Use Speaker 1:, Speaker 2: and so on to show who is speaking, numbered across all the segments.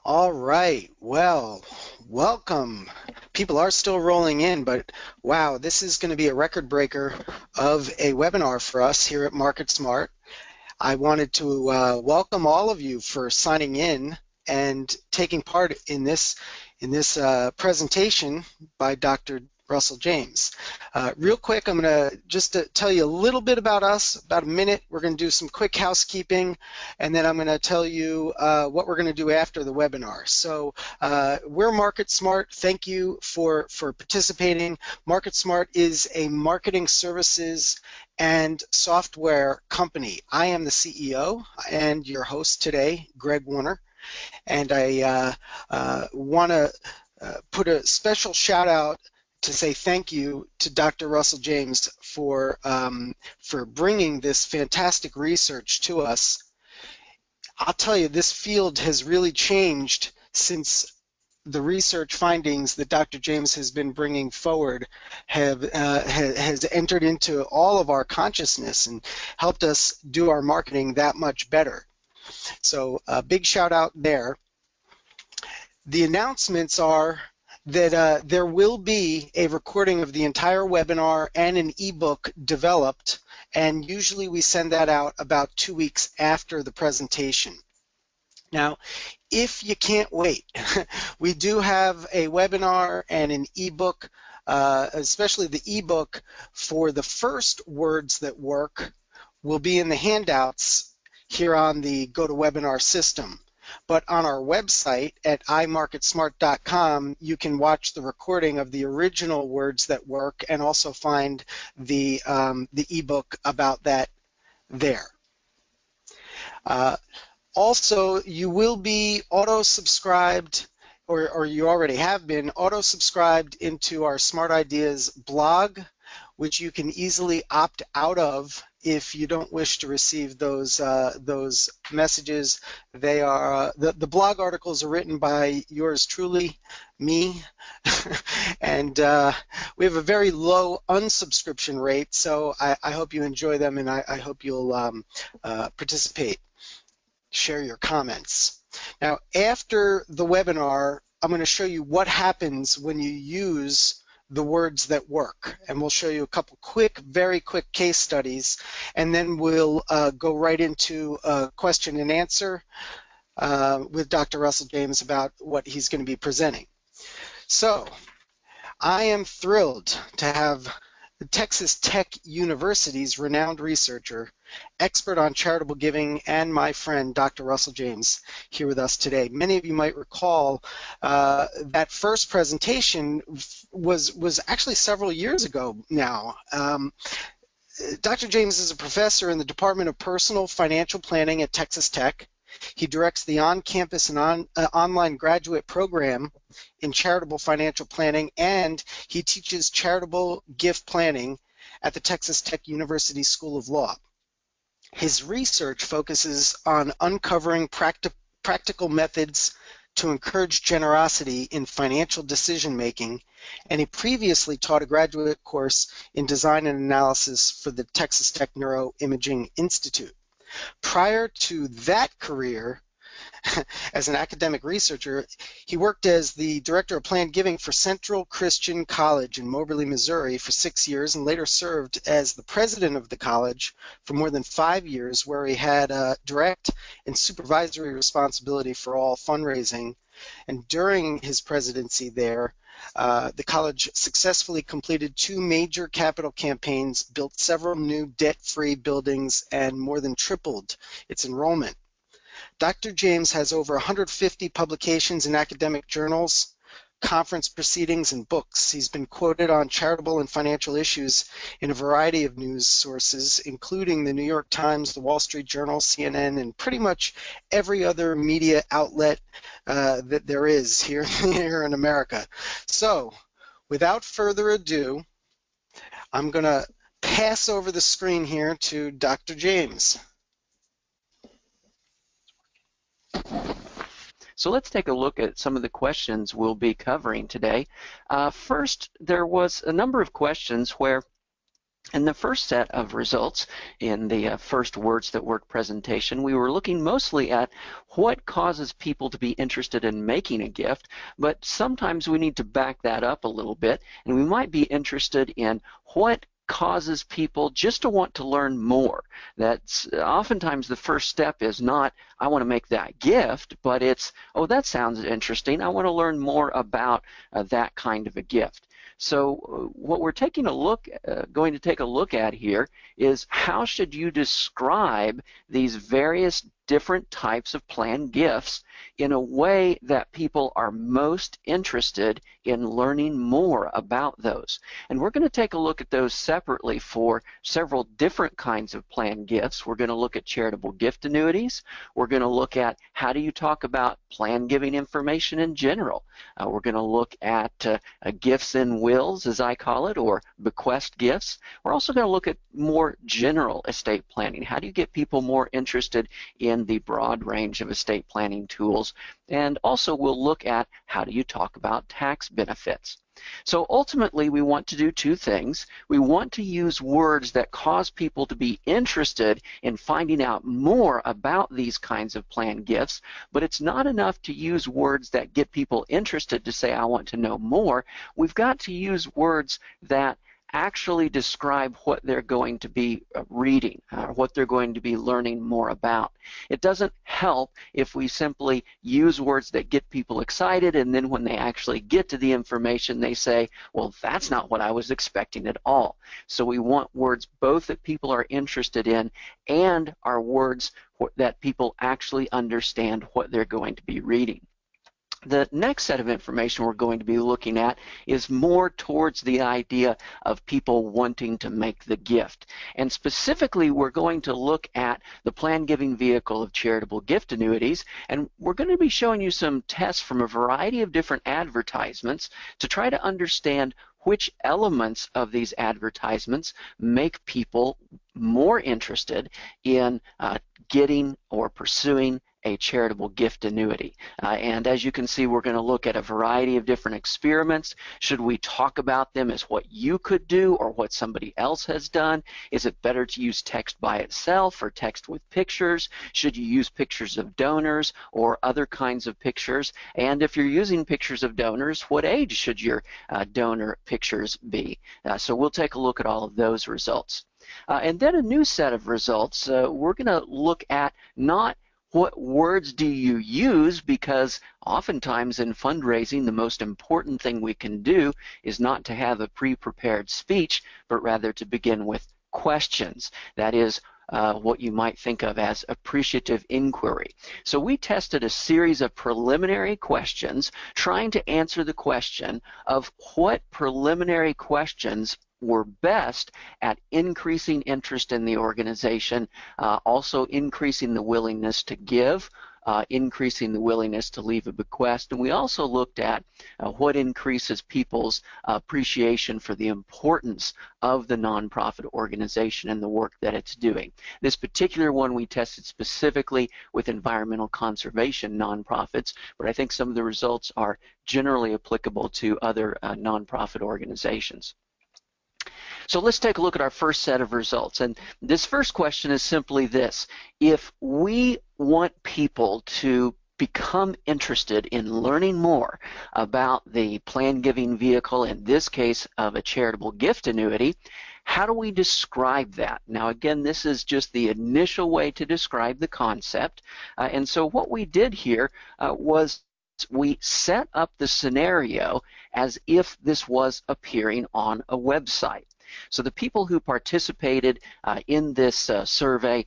Speaker 1: All right, well, welcome. People are still rolling in, but wow, this is going to be a record breaker of a webinar for us here at MarketSmart. I wanted to welcome all of you for signing in and taking part in this presentation by Dr. Russell James. Real quick, I'm going to just tell you a little bit about us, about a minute. We're going to do some quick housekeeping, and then I'm going to tell you what we're going to do after the webinar. So we're MarketSmart. Thank you for participating. MarketSmart is a marketing services and software company. I am the CEO and your host today, Greg Warner, and I want to put a special shout out to say thank you to Dr. Russell James for bringing this fantastic research to us. I'll tell you, this field has really changed since the research findings that Dr. James has been bringing forward has entered into all of our consciousness and helped us do our marketing that much better. So a big shout out there. The announcements are that there will be a recording of the entire webinar and an ebook developed, and usually we send that out about 2 weeks after the presentation. Now, if you can't wait, we do have a webinar and an ebook, especially the ebook for the first words that work will be in the handouts here on the GoToWebinar system. But on our website at imarketsmart.com, you can watch the recording of the original words that work and also find the ebook about that there. Also, you will be auto-subscribed, or you already have been auto-subscribed into our Smart Ideas blog, which you can easily opt out of if you don't wish to receive those messages. They are the blog articles are written by yours truly, me, and we have a very low unsubscription rate. So I hope you enjoy them, and I hope you'll participate. Share your comments. Now, after the webinar, I'm going to show you what happens when you use the words that work, and we'll show you a couple very quick case studies, and then we'll go right into a question and answer with Dr. Russell James about what he's going to be presenting. So I am thrilled to have the Texas Tech University's renowned researcher, expert on charitable giving, and my friend Dr. Russell James here with us today. Many of you might recall that first presentation was actually several years ago now. Dr. James is a professor in the Department of Personal Financial Planning at Texas Tech. He directs the on-campus and online graduate program in charitable financial planning, and he teaches charitable gift planning at the Texas Tech University School of Law. His research focuses on uncovering practical methods to encourage generosity in financial decision-making, and he previously taught a graduate course in design and analysis for the Texas Tech Neuroimaging Institute. Prior to that career, as an academic researcher, he worked as the Director of Planned Giving for Central Christian College in Moberly, Missouri for 6 years, and later served as the president of the college for more than 5 years, where he had direct and supervisory responsibility for all fundraising. And during his presidency there, the college successfully completed 2 major capital campaigns, built several new debt-free buildings, and more than tripled its enrollment. Dr. James has over 150 publications in academic journals, conference proceedings, and books. He's been quoted on charitable and financial issues in a variety of news sources, including the New York Times, the Wall Street Journal, CNN, and pretty much every other media outlet that there is here in America. So, without further ado, I'm going to pass over the screen here to Dr. James.
Speaker 2: So let's take a look at some of the questions we'll be covering today. First, there was a number of questions where In the first set of results, in the first Words That Work presentation, we were looking mostly at what causes people to be interested in making a gift, but sometimes we need to back that up a little bit, and we might be interested in what causes people just to want to learn more. That's oftentimes the first step is not, I want to make that gift, but it's, oh, that sounds interesting. I want to learn more about that kind of a gift. So what we're going to take a look at here is how should you describe these various different types of planned gifts in a way that people are most interested in learning more about those. And we're going to take a look at those separately for several different kinds of planned gifts. We're going to look at charitable gift annuities. We're going to look at how do you talk about planned giving information in general. We're going to look at gifts in wills, as I call it, or bequest gifts. We're also going to look at more general estate planning. How do you get people more interested in the broad range of estate planning tools? And also we'll look at how do you talk about tax benefits. So ultimately we want to do two things. We want to use words that cause people to be interested in finding out more about these kinds of planned gifts, but it's not enough to use words that get people interested to say, I want to know more. We've got to use words that actually describe what they're going to be reading, what they're going to be learning more about. It doesn't help if we simply use words that get people excited, and then when they actually get to the information they say, well, that's not what I was expecting at all. So we want words both that people are interested in and are words that people actually understand what they're going to be reading. The next set of information we're going to be looking at is more towards the idea of people wanting to make the gift. And specifically, we're going to look at the planned giving vehicle of charitable gift annuities, and we're going to be showing you some tests from a variety of different advertisements to try to understand which elements of these advertisements make people more interested in getting or pursuing a charitable gift annuity. And as you can see, we're going to look at a variety of different experiments. Should we talk about them as what you could do or what somebody else has done? Is it better to use text by itself or text with pictures? Should you use pictures of donors or other kinds of pictures? And if you're using pictures of donors, what age should your donor pictures be? So we'll take a look at all of those results. And then a new set of results, we're going to look at not what words do you use, because oftentimes in fundraising the most important thing we can do is not to have a pre-prepared speech, but rather to begin with questions. That is what you might think of as appreciative inquiry. So we tested a series of preliminary questions trying to answer the question of what preliminary questions were best at increasing interest in the organization, also increasing the willingness to give, increasing the willingness to leave a bequest. And we also looked at what increases people's appreciation for the importance of the nonprofit organization and the work that it's doing. This particular one we tested specifically with environmental conservation nonprofits, but I think some of the results are generally applicable to other nonprofit organizations. So let's take a look at our first set of results. And this first question is simply this: if we want people to become interested in learning more about the planned giving vehicle, in this case of a charitable gift annuity, how do we describe that? Now again, this is just the initial way to describe the concept. And so what we did here was we set up the scenario as if this was appearing on a website. So the people who participated in this survey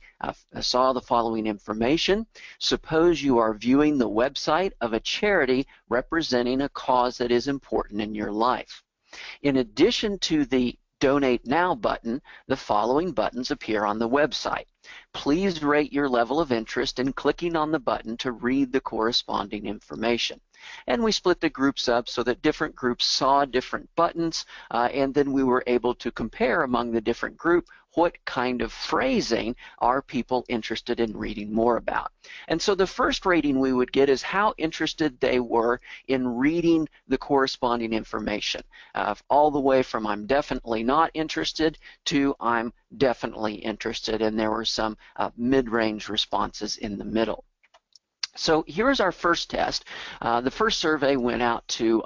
Speaker 2: saw the following information. Suppose you are viewing the website of a charity representing a cause that is important in your life. In addition to the Donate Now button, the following buttons appear on the website. Please rate your level of interest in clicking on the button to read the corresponding information. And we split the groups up so that different groups saw different buttons, and then we were able to compare among the different group what kind of phrasing are people interested in reading more about. And so the first rating we would get is how interested they were in reading the corresponding information, all the way from I'm definitely not interested to I'm definitely interested, and there were some mid-range responses in the middle. So here's our first test. The first survey went out to,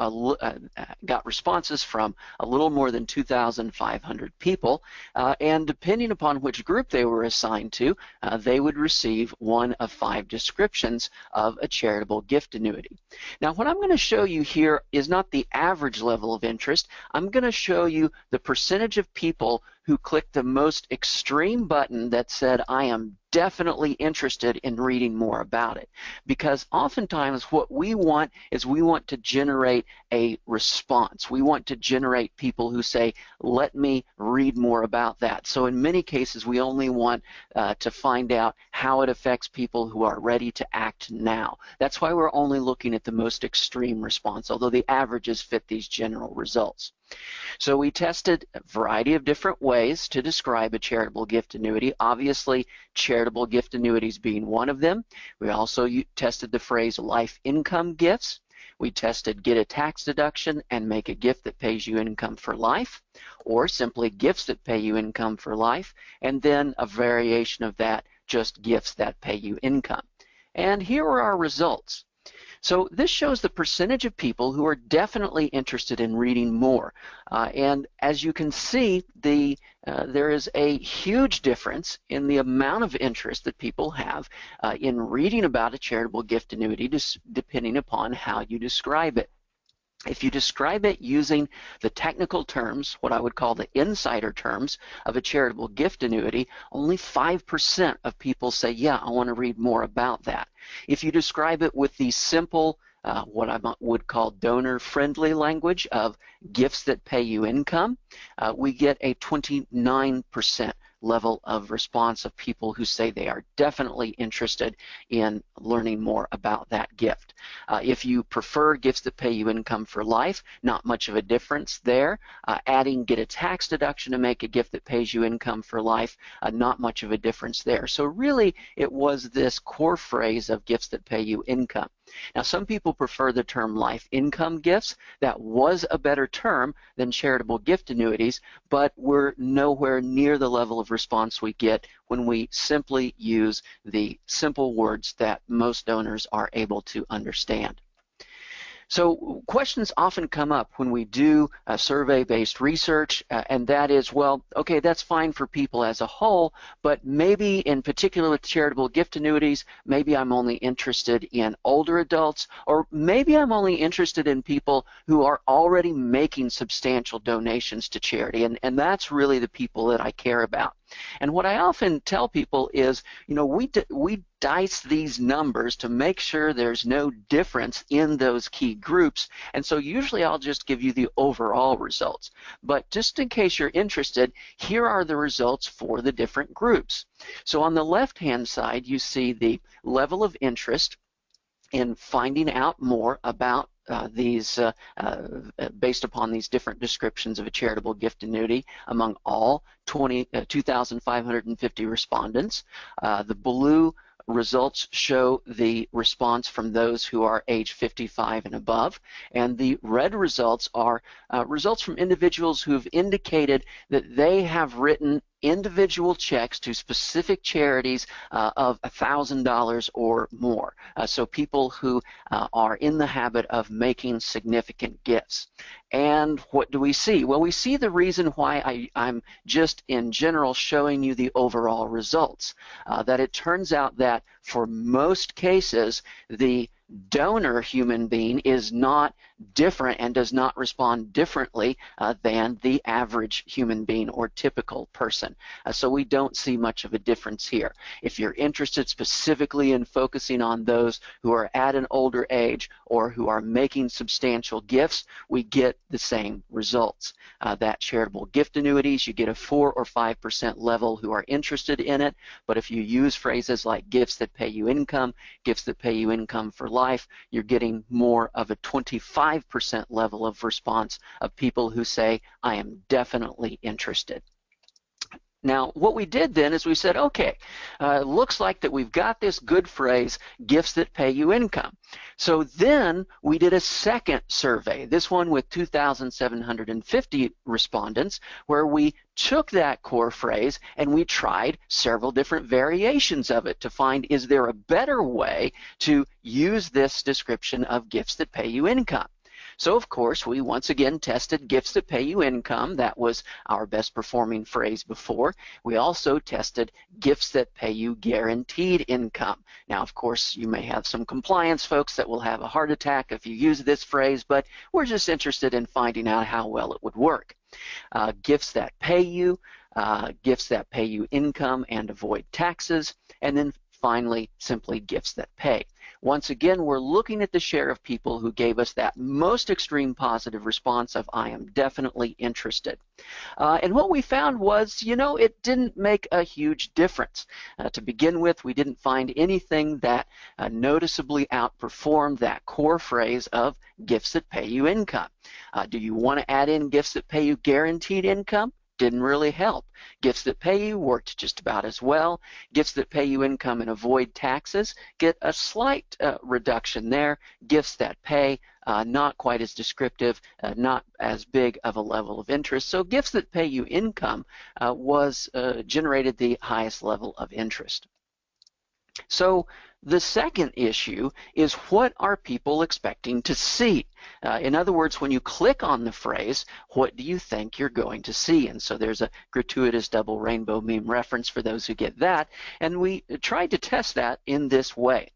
Speaker 2: got responses from a little more than 2,500 people, and depending upon which group they were assigned to, they would receive one of 5 descriptions of a charitable gift annuity. Now, what I'm going to show you here is not the average level of interest. I'm going to show you the percentage of people who clicked the most extreme button that said, I am definitely interested in reading more about it. Because oftentimes what we want is we want to generate a response. We want to generate people who say, let me read more about that. So in many cases, we only want to find out how it affects people who are ready to act now. That's why we're only looking at the most extreme response, although the averages fit these general results. So we tested a variety of different ways to describe a charitable gift annuity. Obviously, charitable gift annuities being one of them. We also tested the phrase life income gifts. We tested get a tax deduction and make a gift that pays you income for life, or simply gifts that pay you income for life, and then a variation of that, just gifts that pay you income. And here are our results. So this shows the percentage of people who are definitely interested in reading more. And as you can see, there is a huge difference in the amount of interest that people have in reading about a charitable gift annuity, depending upon how you describe it. If you describe it using the technical terms, what I would call the insider terms of a charitable gift annuity, only 5% of people say, yeah, I want to read more about that. If you describe it with the simple, what I would call donor-friendly language of gifts that pay you income, we get a 29% level of response of people who say they are definitely interested in learning more about that gift. If you prefer gifts that pay you income for life, not much of a difference there. Adding get a tax deduction to make a gift that pays you income for life, not much of a difference there. So really it was this core phrase of gifts that pay you income. Now, some people prefer the term life income gifts. That was a better term than charitable gift annuities, but we're nowhere near the level of response we get when we simply use the simple words that most donors are able to understand. So questions often come up when we do survey-based research, and that is, well, okay, that's fine for people as a whole, but maybe in particular with charitable gift annuities, maybe I'm only interested in older adults, or maybe I'm only interested in people who are already making substantial donations to charity, and that's really the people that I care about. And what I often tell people is, you know, we dice these numbers to make sure there's no difference in those key groups, and so usually I'll just give you the overall results. But just in case you're interested, here are the results for the different groups. So on the left-hand side, you see the level of interest in finding out more about based upon these different descriptions of a charitable gift annuity among all 2,550 respondents. The blue results show the response from those who are age 55 and above, and the red results are results from individuals who have indicated that they have written individual checks to specific charities of $1,000 or more. So people who are in the habit of making significant gifts. And what do we see? Well, we see the reason why I'm just in general showing you the overall results. That it turns out that for most cases, the donor human being is not different and does not respond differently than the average human being or typical person. So we don't see much of a difference here. If you're interested specifically in focusing on those who are at an older age or who are making substantial gifts, we get the same results. That charitable gift annuities, you get a 4 or 5% level who are interested in it, but if you use phrases like gifts that pay you income, gifts that pay you income for life, you're getting more of a 25% level of response of people who say, I am definitely interested. Now, what we did then is we said, okay, looks like that we've got this good phrase, gifts that pay you income. So then we did a second survey, this one with 2,750 respondents, where we took that core phrase and we tried several different variations of it to find, is there a better way to use this description of gifts that pay you income? So, of course, we once again tested gifts that pay you income. That was our best performing phrase before. We also tested gifts that pay you guaranteed income. Now, of course, you may have some compliance folks that will have a heart attack if you use this phrase, but we're just interested in finding out how well it would work. Gifts that pay you income and avoid taxes, and then finally, simply gifts that pay. Once again, we're looking at the share of people who gave us that most extreme positive response of, I am definitely interested. And what we found was, it didn't make a huge difference. To begin with, we didn't find anything that noticeably outperformed that core phrase of gifts that pay you income. Do you want to add in gifts that pay you guaranteed income? Didn't really help. Gifts that pay you worked just about as well. Gifts that pay you income and avoid taxes get a slight reduction there. Gifts that pay, not quite as descriptive, not as big of a level of interest. So gifts that pay you income generated the highest level of interest. So the second issue is, what are people expecting to see? In other words, when you click on the phrase, what do you think you're going to see? And so there's a gratuitous double rainbow meme reference for those who get that. And we tried to test that in this way.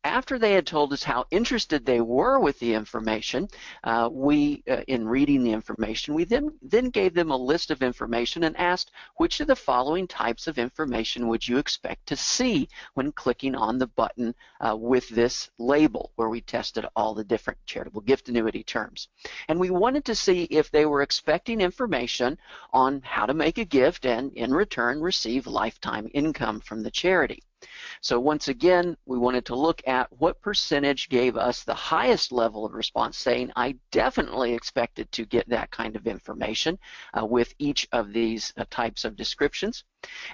Speaker 2: After they had told us how interested they were with the information, in reading the information, we then gave them a list of information and asked, which of the following types of information would you expect to see when clicking on the button with this label, where we tested all the different charitable gift annuity terms. And we wanted to see if they were expecting information on how to make a gift and in return receive lifetime income from the charity. So once again, we wanted to look at what percentage gave us the highest level of response, saying, I definitely expected to get that kind of information with each of these types of descriptions.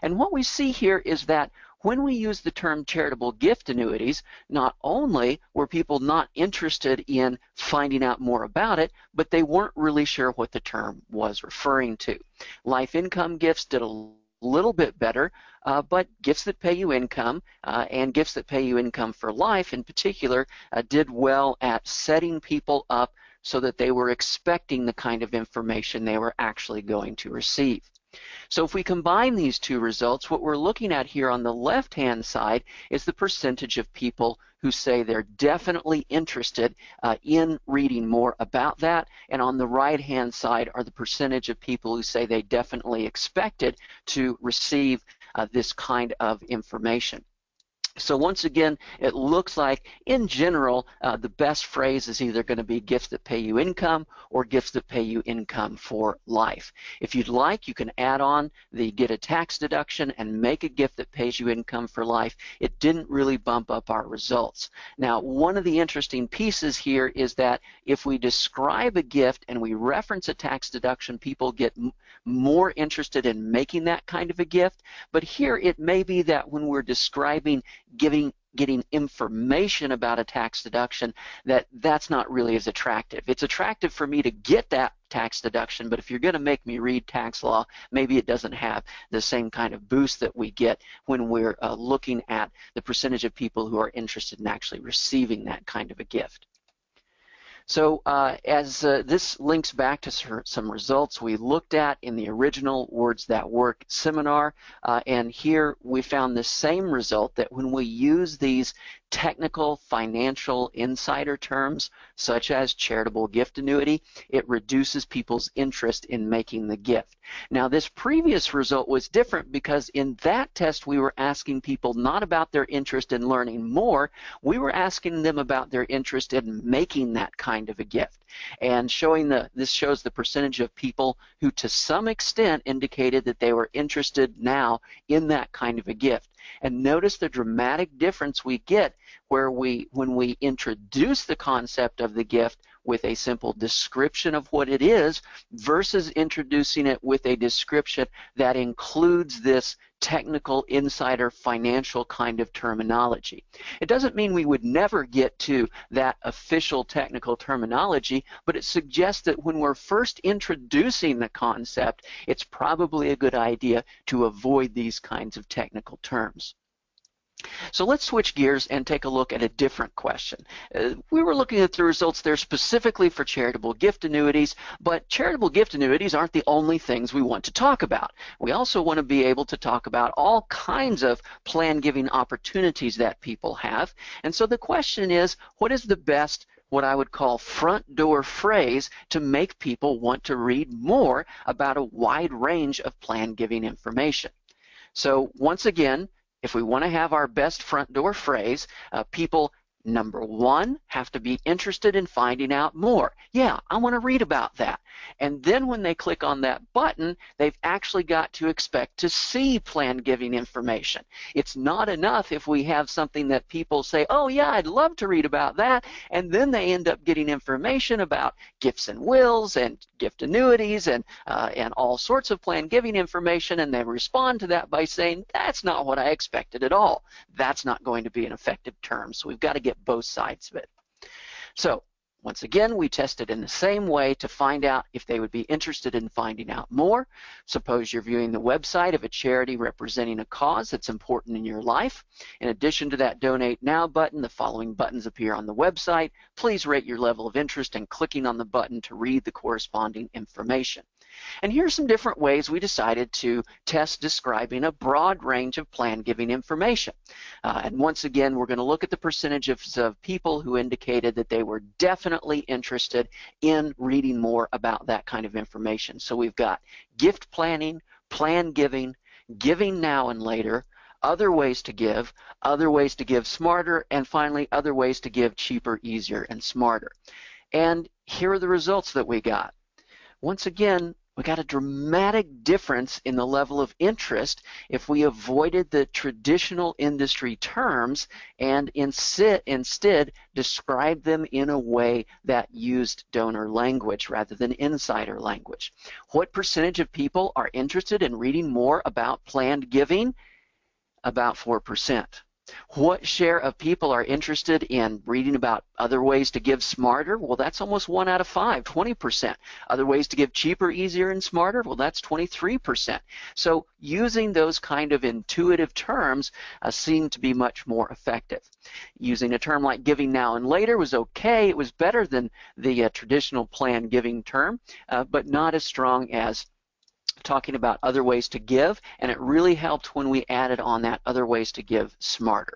Speaker 2: And what we see here is that when we use the term charitable gift annuities, not only were people not interested in finding out more about it, but they weren't really sure what the term was referring to. Life income gifts did a little bit better, but gifts that pay you income and gifts that pay you income for life in particular did well at setting people up so that they were expecting the kind of information they were actually going to receive. So if we combine these two results, what we're looking at here on the left-hand side is the percentage of people who say they're definitely interested in reading more about that, and on the right-hand side are the percentage of people who say they definitely expected to receive this kind of information. So once again, it looks like, in general, the best phrase is either going to be gifts that pay you income or gifts that pay you income for life. If you'd like, you can add on the get a tax deduction and make a gift that pays you income for life. It didn't really bump up our results. Now, one of the interesting pieces here is that if we describe a gift and we reference a tax deduction, people get more interested in making that kind of a gift. But here it may be that when we're describing getting information about a tax deduction, that's not really as attractive. It's attractive for me to get that tax deduction, but if you're going to make me read tax law, maybe it doesn't have the same kind of boost that we get when we're looking at the percentage of people who are interested in actually receiving that kind of a gift. So as this links back to some results we looked at in the original Words That Work seminar, and here we found the same result, that when we use these technical financial insider terms such as charitable gift annuity, it reduces people's interest in making the gift. Now, this previous result was different because in that test we were asking people not about their interest in learning more, we were asking them about their interest in making that kind of a gift, and this shows the percentage of people who to some extent indicated that they were interested now in that kind of a gift. And notice the dramatic difference we get where when we introduce the concept of the gift with a simple description of what it is versus introducing it with a description that includes this technical insider financial kind of terminology. It doesn't mean we would never get to that official technical terminology, but it suggests that when we're first introducing the concept, it's probably a good idea to avoid these kinds of technical terms. So let's switch gears and take a look at a different question. We were looking at the results there specifically for charitable gift annuities, but charitable gift annuities aren't the only things we want to talk about. We also want to be able to talk about all kinds of plan giving opportunities that people have. And so the question is, what is the best, what I would call front door phrase to make people want to read more about a wide range of plan giving information? So once again, if we want to have our best front door phrase, people, number one, have to be interested in finding out more. Yeah, I want to read about that. And then when they click on that button, they've actually got to expect to see plan giving information. It's not enough if we have something that people say, oh yeah, I'd love to read about that, and then they end up getting information about gifts and wills and gift annuities and all sorts of plan giving information, and they respond to that by saying, that's not what I expected at all. That's not going to be an effective term, so we've got to get both sides of it. So once again, we tested in the same way to find out if they would be interested in finding out more. Suppose you're viewing the website of a charity representing a cause that's important in your life. In addition to that Donate Now button, the following buttons appear on the website. Please rate your level of interest in clicking on the button to read the corresponding information. And here's some different ways we decided to test describing a broad range of plan giving information. And once again, we're going to look at the percentages of people who indicated that they were definitely interested in reading more about that kind of information. So we've got gift planning, plan giving, giving now and later, other ways to give smarter, and finally other ways to give cheaper, easier, and smarter. And here are the results that we got. Once again, we got a dramatic difference in the level of interest if we avoided the traditional industry terms and instead described them in a way that used donor language rather than insider language. What percentage of people are interested in reading more about planned giving? About 4%. What share of people are interested in reading about other ways to give smarter? Well, that's almost 1 out of 5, 20%. Other ways to give cheaper, easier, and smarter? Well, that's 23%. So using those kind of intuitive terms seemed to be much more effective. Using a term like giving now and later was okay. It was better than the traditional plan giving term, but not as strong as talking about other ways to give, and it really helped when we added on that other ways to give smarter.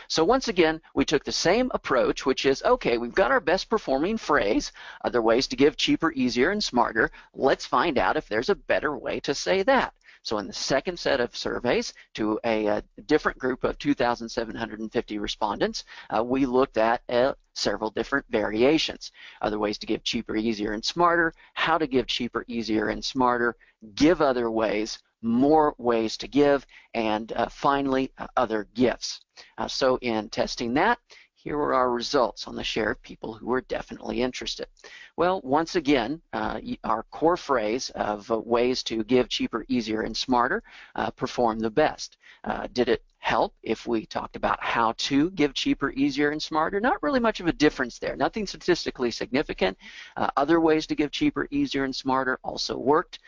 Speaker 2: So once again, we took the same approach, which is, okay, we've got our best performing phrase, other ways to give cheaper, easier, and smarter. Let's find out if there's a better way to say that. So in the second set of surveys to a different group of 2,750 respondents, we looked at several different variations. Other ways to give cheaper, easier, and smarter, how to give cheaper, easier, and smarter, give other ways, more ways to give, and finally, other gifts. So in testing that, here are our results on the share of people who were definitely interested. Well, once again, our core phrase of ways to give cheaper, easier, and smarter performed the best. Did it help if we talked about how to give cheaper, easier, and smarter? Not really much of a difference there. Nothing statistically significant. Other ways to give cheaper, easier, and smarter also worked.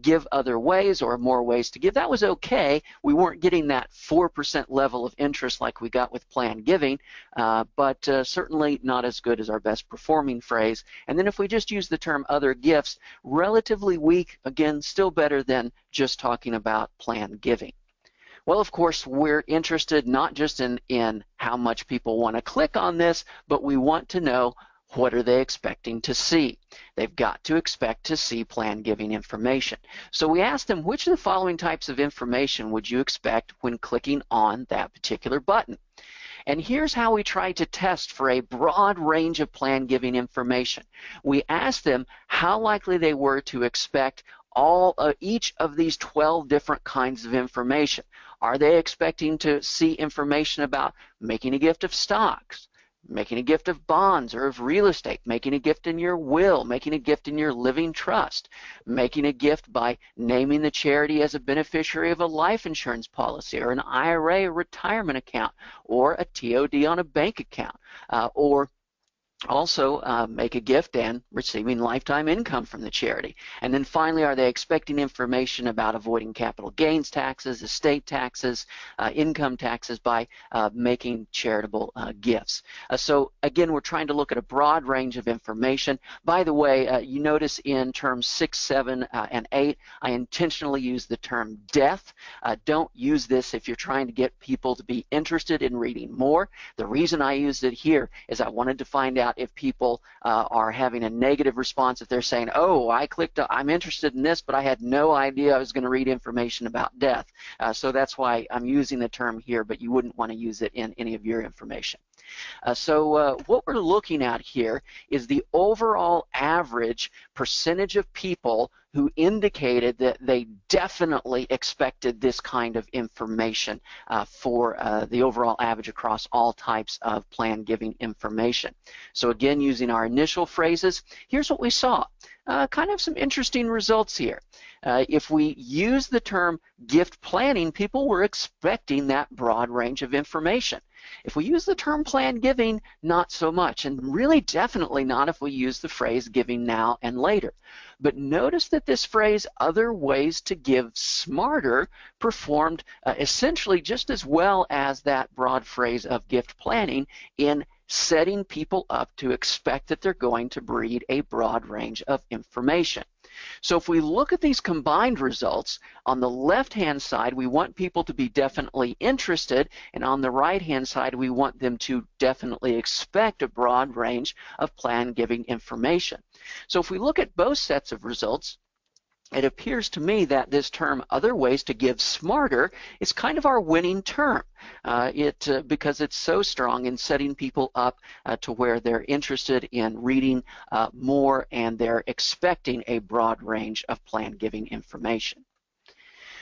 Speaker 2: Give other ways or more ways to give, that was okay. We weren't getting that 4% level of interest like we got with plan giving, but certainly not as good as our best performing phrase. And then if we just use the term other gifts, relatively weak, again, still better than just talking about plan giving. Well, of course, we're interested not just in how much people want to click on this, but we want to know, what are they expecting to see? They've got to expect to see plan giving information. So we asked them, which of the following types of information would you expect when clicking on that particular button? And here's how we tried to test for a broad range of plan giving information. We asked them how likely they were to expect each of these 12 different kinds of information. Are they expecting to see information about making a gift of stocks, making a gift of bonds or of real estate, making a gift in your will, making a gift in your living trust, making a gift by naming the charity as a beneficiary of a life insurance policy or an IRA or retirement account or a TOD on a bank account, or also make a gift and receiving lifetime income from the charity. And then finally, are they expecting information about avoiding capital gains taxes, estate taxes, income taxes by making charitable gifts? So again, we're trying to look at a broad range of information. By the way, you notice in terms 6, 7, and 8, I intentionally use the term death. Don't use this if you're trying to get people to be interested in reading more. The reason I used it here is I wanted to find out if people are having a negative response, if they're saying, oh, I'm interested in this, but I had no idea I was going to read information about death. So that's why I'm using the term here, but you wouldn't want to use it in any of your information. So what we're looking at here is the overall average percentage of people who indicated that they definitely expected this kind of information for the overall average across all types of plan giving information. So again, using our initial phrases, here's what we saw. Kind of some interesting results here. If we use the term gift planning, people were expecting that broad range of information. If we use the term plan giving, not so much, and really definitely not if we use the phrase giving now and later. But notice that this phrase, other ways to give smarter, performed essentially just as well as that broad phrase of gift planning in setting people up to expect that they're going to read a broad range of information. So if we look at these combined results, on the left-hand side, we want people to be definitely interested, and on the right-hand side, we want them to definitely expect a broad range of plan giving information. So if we look at both sets of results, it appears to me that this term, other ways to give smarter, is kind of our winning term because it's so strong in setting people up to where they're interested in reading more and they're expecting a broad range of plan giving information.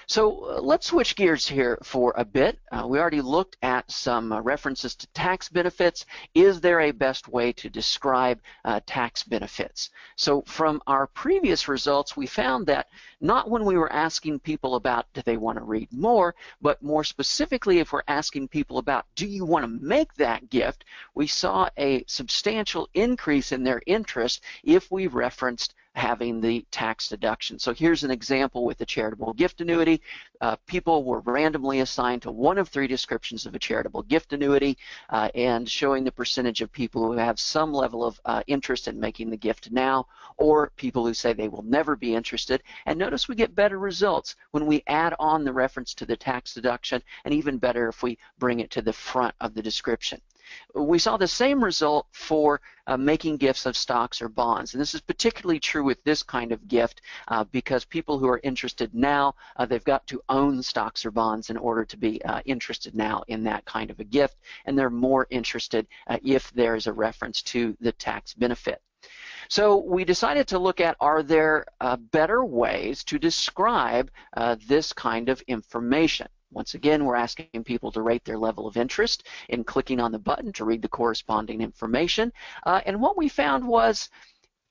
Speaker 2: So let's switch gears here for a bit. We already looked at some references to tax benefits. Is there a best way to describe tax benefits? So from our previous results, we found that not when we were asking people about do they want to read more, but more specifically if we're asking people about do you want to make that gift, we saw a substantial increase in their interest if we referenced having the tax deduction. So here's an example with the charitable gift annuity. People were randomly assigned to one of 3 descriptions of a charitable gift annuity and showing the percentage of people who have some level of interest in making the gift now, or people who say they will never be interested. And notice we get better results when we add on the reference to the tax deduction, and even better if we bring it to the front of the description. We saw the same result for making gifts of stocks or bonds, and this is particularly true with this kind of gift because people who are interested now, they've got to own stocks or bonds in order to be interested now in that kind of a gift, and they're more interested if there's a reference to the tax benefit. So we decided to look at, are there better ways to describe this kind of information? Once again, we're asking people to rate their level of interest in clicking on the button to read the corresponding information. And what we found was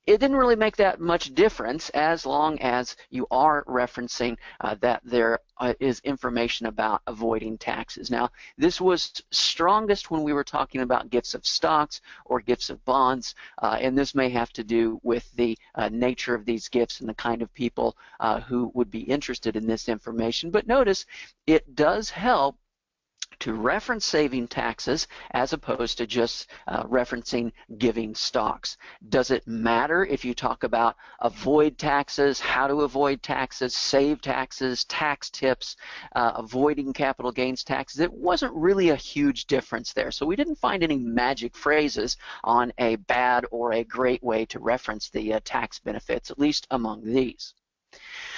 Speaker 2: it didn't really make that much difference as long as you are referencing that there is information about avoiding taxes. Now, this was strongest when we were talking about gifts of stocks or gifts of bonds, and this may have to do with the nature of these gifts and the kind of people who would be interested in this information. But notice it does help to reference saving taxes as opposed to just referencing giving stocks. Does it matter if you talk about avoid taxes, how to avoid taxes, save taxes, tax tips, avoiding capital gains taxes? It wasn't really a huge difference there. So we didn't find any magic phrases on a bad or a great way to reference the tax benefits, at least among these.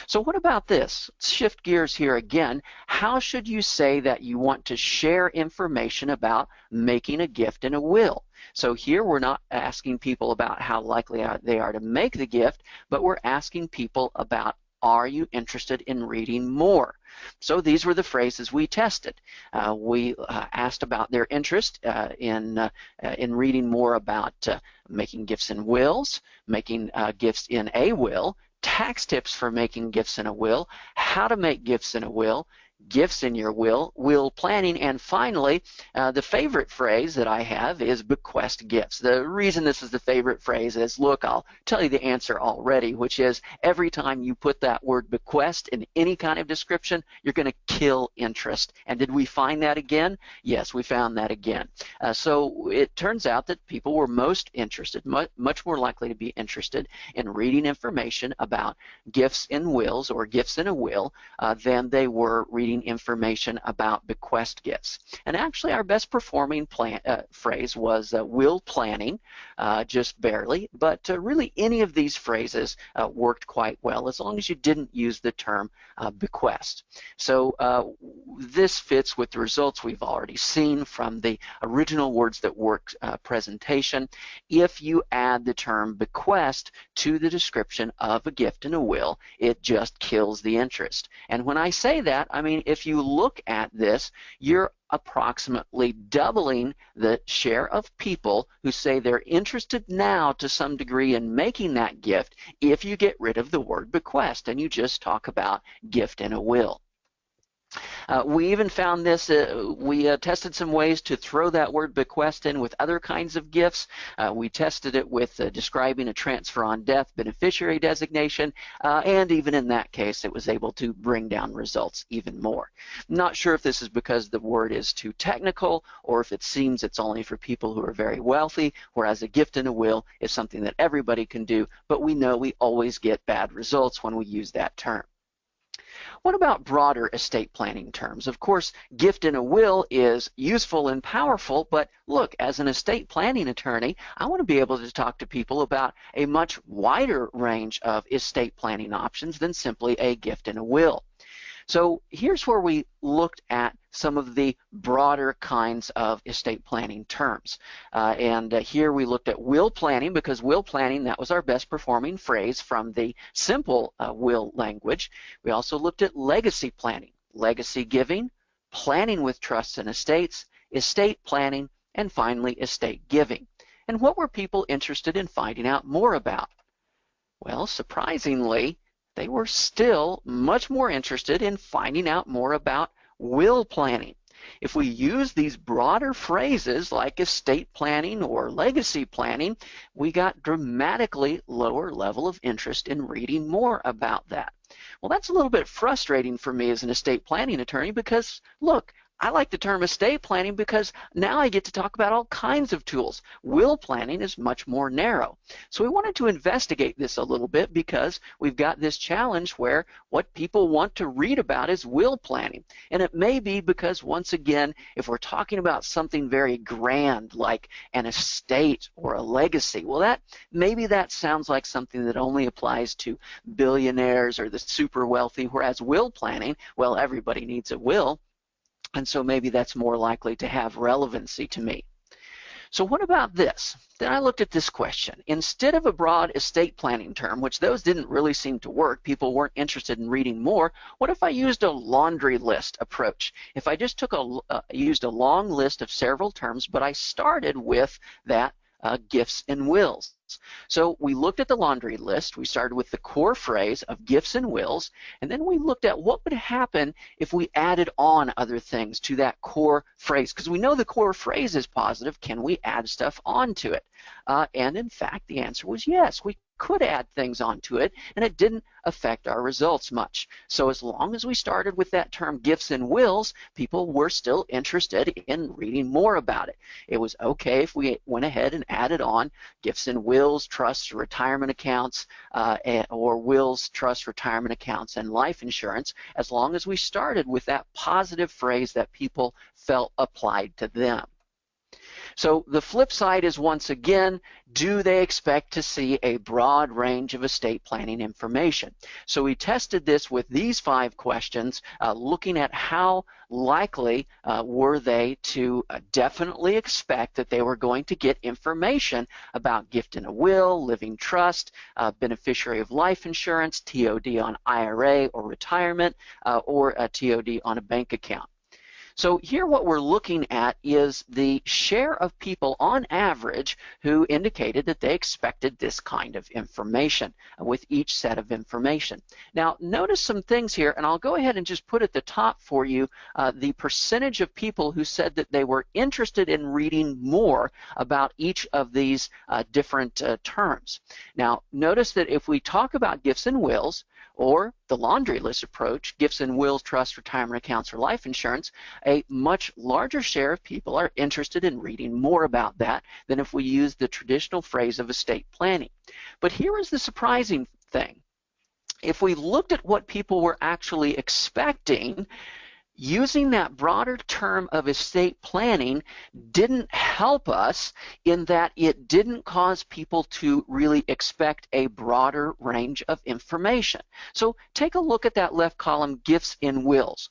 Speaker 2: So what about this? Let's shift gears here again. How should you say that you want to share information about making a gift in a will? So here we're not asking people about how likely they are to make the gift, but we're asking people about are you interested in reading more? So these were the phrases we tested. We asked about their interest in reading more about making gifts in wills, making gifts in a will, tax tips for making gifts in a will, how to make gifts in a will, gifts in your will planning, and finally, the favorite phrase that I have is bequest gifts. The reason this is the favorite phrase is, look, I'll tell you the answer already, which is every time you put that word bequest in any kind of description, you're going to kill interest. And did we find that again? Yes, we found that again. So it turns out that people were most interested, much more likely to be interested in reading information about gifts in wills or gifts in a will than they were reading information about bequest gifts. And actually our best performing phrase was will planning, just barely, but really any of these phrases worked quite well as long as you didn't use the term bequest. So this fits with the results we've already seen from the original Words That Work presentation. If you add the term bequest to the description of a gift in a will, it just kills the interest. And when I say that, I mean if you look at this, you're approximately doubling the share of people who say they're interested now to some degree in making that gift if you get rid of the word bequest and you just talk about gift in a will. We even found this, we tested some ways to throw that word bequest in with other kinds of gifts. We tested it with describing a transfer on death beneficiary designation, and even in that case it was able to bring down results even more. Not sure if this is because the word is too technical or if it seems it's only for people who are very wealthy, whereas a gift in a will is something that everybody can do, but we know we always get bad results when we use that term. What about broader estate planning terms? Of course, gift in a will is useful and powerful, but look, as an estate planning attorney, I want to be able to talk to people about a much wider range of estate planning options than simply a gift in a will. So here's where we looked at some of the broader kinds of estate planning terms. Here we looked at will planning, because will planning, that was our best performing phrase from the simple will language. We also looked at legacy planning, legacy giving, planning with trusts and estates, estate planning, and finally estate giving. And what were people interested in finding out more about? Well, surprisingly, they were still much more interested in finding out more about will planning. If we use these broader phrases like estate planning or legacy planning, we got dramatically lower level of interest in reading more about that. Well, that's a little bit frustrating for me as an estate planning attorney because, look, I like the term estate planning because now I get to talk about all kinds of tools. Will planning is much more narrow. So we wanted to investigate this a little bit because we've got this challenge where what people want to read about is will planning. And it may be because, once again, if we're talking about something very grand like an estate or a legacy, well, maybe that sounds like something that only applies to billionaires or the super wealthy, whereas will planning, well, everybody needs a will. And so maybe that's more likely to have relevancy to me. So what about this? Then I looked at this question. Instead of a broad estate planning term, which those didn't really seem to work, people weren't interested in reading more, what if I used a laundry list approach? If I just used a long list of several terms, but I started with that gifts and wills. So we looked at the laundry list. We started with the core phrase of gifts and wills, and then we looked at what would happen if we added on other things to that core phrase. Because we know the core phrase is positive. Can we add stuff onto it? And in fact, the answer was yes. We could add things onto it, and it didn't affect our results much. So as long as we started with that term gifts and wills, people were still interested in reading more about it. It was okay if we went ahead and added on gifts and wills, trusts, retirement accounts, or wills, trusts, retirement accounts, and life insurance, as long as we started with that positive phrase that people felt applied to them. So the flip side is, once again, do they expect to see a broad range of estate planning information? So we tested this with these 5 questions, looking at how likely were they to definitely expect that they were going to get information about gift in a will, living trust, beneficiary of life insurance, TOD on IRA or retirement, or a TOD on a bank account. So here what we're looking at is the share of people on average who indicated that they expected this kind of information with each set of information. Now notice some things here, and I'll go ahead and just put at the top for you the percentage of people who said that they were interested in reading more about each of these different terms. Now notice that if we talk about gifts and wills, or the laundry list approach, gifts and wills, trusts, retirement accounts, or life insurance, a much larger share of people are interested in reading more about that than if we use the traditional phrase of estate planning. But here is the surprising thing. If we looked at what people were actually expecting, using that broader term of estate planning didn't help us, in that it didn't cause people to really expect a broader range of information. So take a look at that left column, gifts in wills.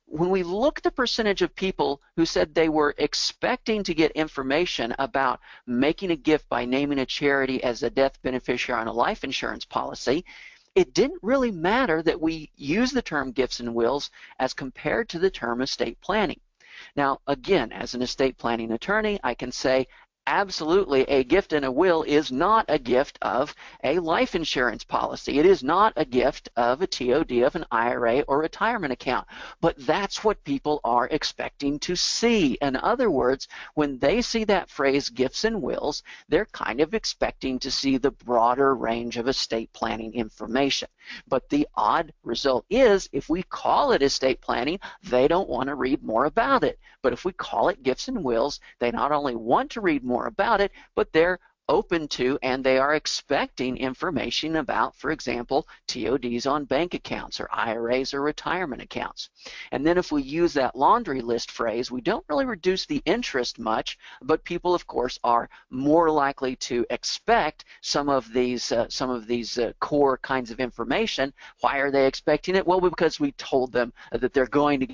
Speaker 2: When we look at the percentage of people who said they were expecting to get information about making a gift by naming a charity as a death beneficiary on a life insurance policy, it didn't really matter that we use the term gifts and wills as compared to the term estate planning. Now, again, as an estate planning attorney, I can say absolutely a gift and a will is not a gift of a life insurance policy. It is not a gift of a TOD of an IRA or retirement account. But that's what people are expecting to see. In other words, when they see that phrase gifts and wills, they're kind of expecting to see the broader range of estate planning information. But the odd result is, if we call it estate planning, they don't want to read more about it. But if we call it gifts and wills, they not only want to read more about it, but they're open to and they are expecting information about, for example, TODs on bank accounts or IRAs or retirement accounts. And then if we use that laundry list phrase, we don't really reduce the interest much, but people, of course, are more likely to expect some of these core kinds of information. Why are they expecting it? Well, because we told them that they're going to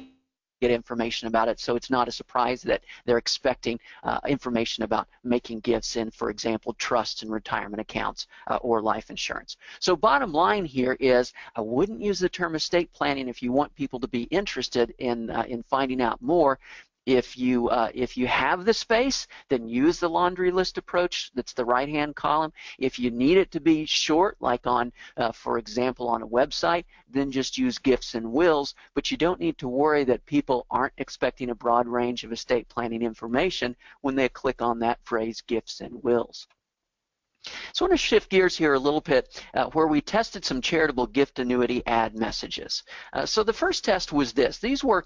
Speaker 2: get information about it, so it's not a surprise that they're expecting information about making gifts in, for example, trusts and retirement accounts or life insurance. So bottom line here is, I wouldn't use the term estate planning if you want people to be interested in finding out more. If you have the space, then use the laundry list approach. That's the right-hand column. If you need it to be short, like on, for example, on a website, then just use gifts and wills. But you don't need to worry that people aren't expecting a broad range of estate planning information when they click on that phrase, gifts and wills. So I want to shift gears here a little bit, where we tested some charitable gift annuity ad messages. So the first test was this. These were,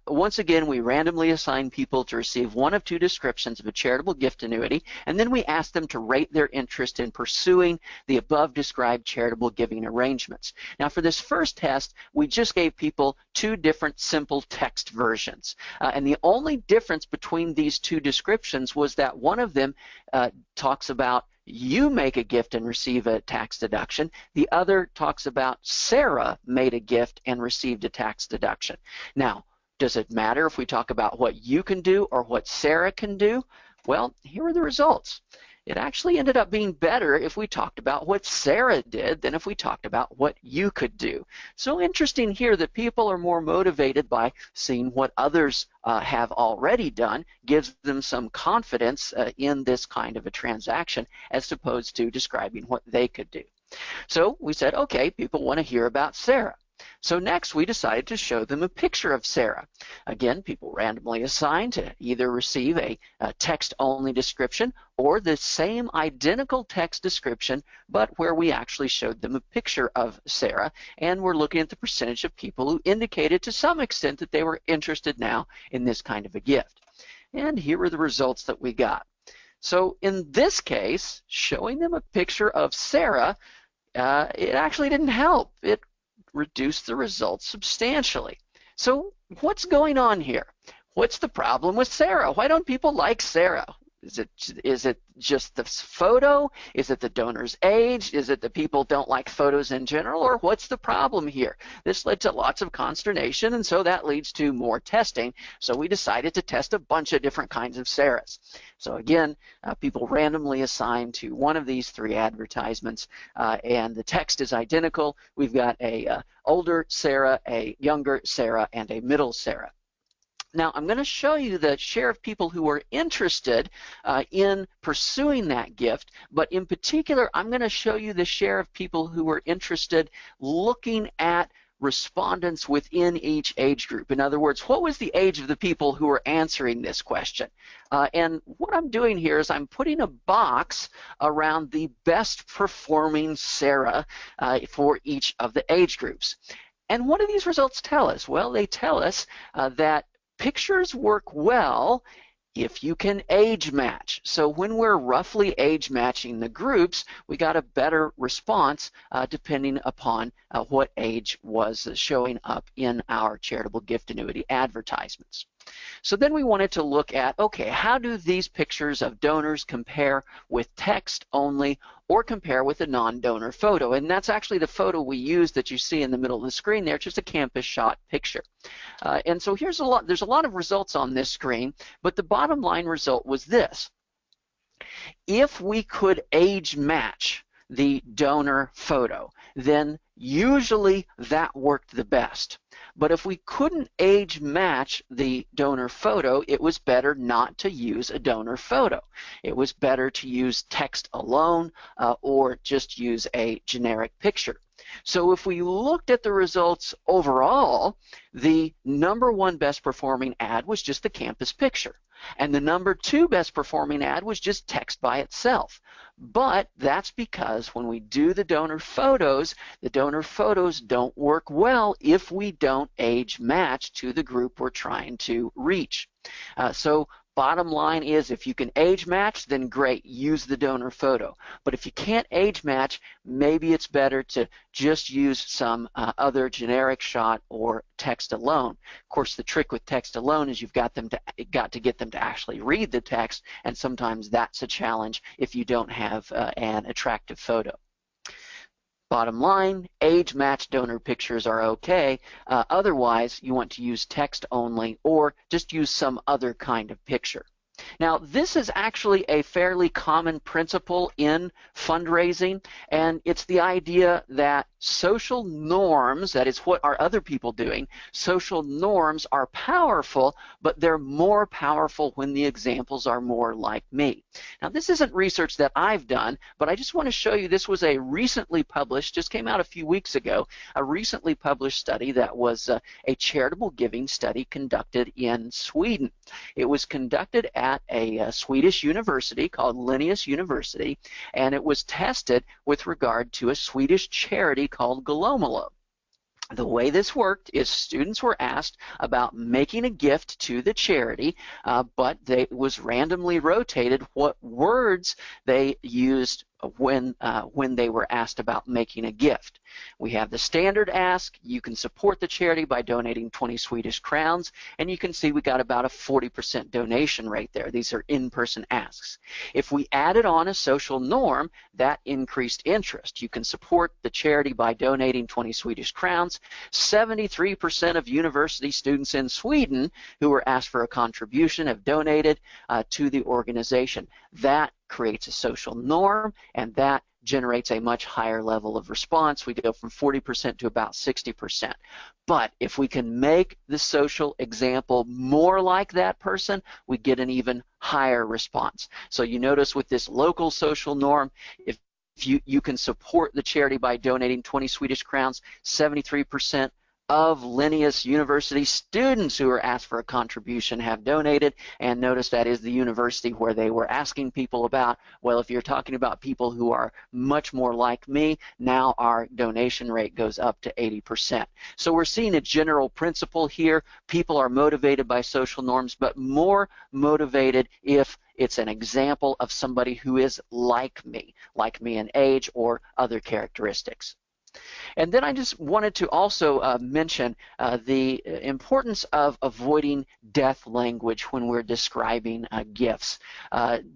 Speaker 2: once again, we randomly assigned people to receive one of 2 descriptions of a charitable gift annuity, and then we asked them to rate their interest in pursuing the above described charitable giving arrangements. Now for this first test, we just gave people 2 different simple text versions. And the only difference between these 2 descriptions was that one of them talks about you make a gift and receive a tax deduction. The other talks about Sarah made a gift and received a tax deduction. Now, does it matter if we talk about what you can do or what Sarah can do? Well, here are the results. It actually ended up being better if we talked about what Sarah did than if we talked about what you could do. So interesting here that people are more motivated by seeing what others have already done, gives them some confidence in this kind of a transaction as opposed to describing what they could do. So we said, okay, people want to hear about Sarah. So next we decided to show them a picture of Sarah. Again, people randomly assigned to either receive a text-only description or the same identical text description, but where we actually showed them a picture of Sarah, and we're looking at the percentage of people who indicated to some extent that they were interested now in this kind of a gift. And here are the results that we got. So in this case, showing them a picture of Sarah, it actually didn't help. It reduce the results substantially. So what's going on here? What's the problem with Sarah? Why don't people like Sarah? Is it just the photo? Is it the donor's age? Is it that people don't like photos in general? Or what's the problem here? This led to lots of consternation, and so that leads to more testing. So we decided to test a bunch of different kinds of Sarahs. So again, people randomly assign to one of these 3 advertisements, and the text is identical. We've got a older Sarah, a younger Sarah, and a middle Sarah. Now, I'm going to show you the share of people who are interested in pursuing that gift, but in particular, I'm going to show you the share of people who are interested looking at respondents within each age group. In other words, what was the age of the people who were answering this question? And what I'm doing here is I'm putting a box around the best performing Sarah for each of the age groups. And what do these results tell us? Well, they tell us that pictures work well if you can age match. So when we're roughly age matching the groups, we got a better response depending upon what age was showing up in our charitable gift annuity advertisements. So then we wanted to look at, okay, how do these pictures of donors compare with text only or compare with a non-donor photo? And that's actually the photo we use that you see in the middle of the screen there, just a campus shot picture. And so there's a lot of results on this screen, but the bottom line result was this. If we could age match the donor photo, then usually that worked the best. But if we couldn't age match the donor photo, it was better not to use a donor photo. It was better to use text alone or just use a generic picture. So if we looked at the results overall, the #1 best performing ad was just the campus picture. And the #2 best performing ad was just text by itself. But that's because when we do the donor photos don't work well if we don't age match to the group we're trying to reach. So bottom line is, if you can age match, then great, use the donor photo. But if you can't age match, maybe it's better to just use some other generic shot or text alone. Of course, the trick with text alone is you've got to get them to actually read the text, and sometimes that's a challenge if you don't have an attractive photo. Bottom line, age match donor pictures are okay. Otherwise, you want to use text only or just use some other kind of picture. Now, this is actually a fairly common principle in fundraising, and it's the idea that social norms, that is what are other people doing, social norms are powerful, but they're more powerful when the examples are more like me. Now, this isn't research that I've done, but I just want to show you this was a recently published, just came out a few weeks ago, a recently published study that was a charitable giving study conducted in Sweden. It was conducted at a Swedish university called Linnaeus University, and it was tested with regard to a Swedish charity called Glomolo. The way this worked is students were asked about making a gift to the charity, but it was randomly rotated what words they used when they were asked about making a gift. We have the standard ask, you can support the charity by donating 20 Swedish crowns, and you can see we got about a 40% donation rate there. These are in-person asks. If we added on a social norm, that increased interest. You can support the charity by donating 20 Swedish crowns. 73% of university students in Sweden who were asked for a contribution have donated to the organization. That creates a social norm, and that generates a much higher level of response. We go from 40% to about 60%. But if we can make the social example more like that person, we get an even higher response. So you notice with this local social norm, if you can support the charity by donating 20 Swedish crowns, 73% of Linnaeus University students who were asked for a contribution have donated, and notice that is the university where they were asking people about. Well, if you're talking about people who are much more like me, now our donation rate goes up to 80%. So we're seeing a general principle here. People are motivated by social norms, but more motivated if it's an example of somebody who is like me in age or other characteristics. And then I just wanted to also mention the importance of avoiding death language when we're describing gifts.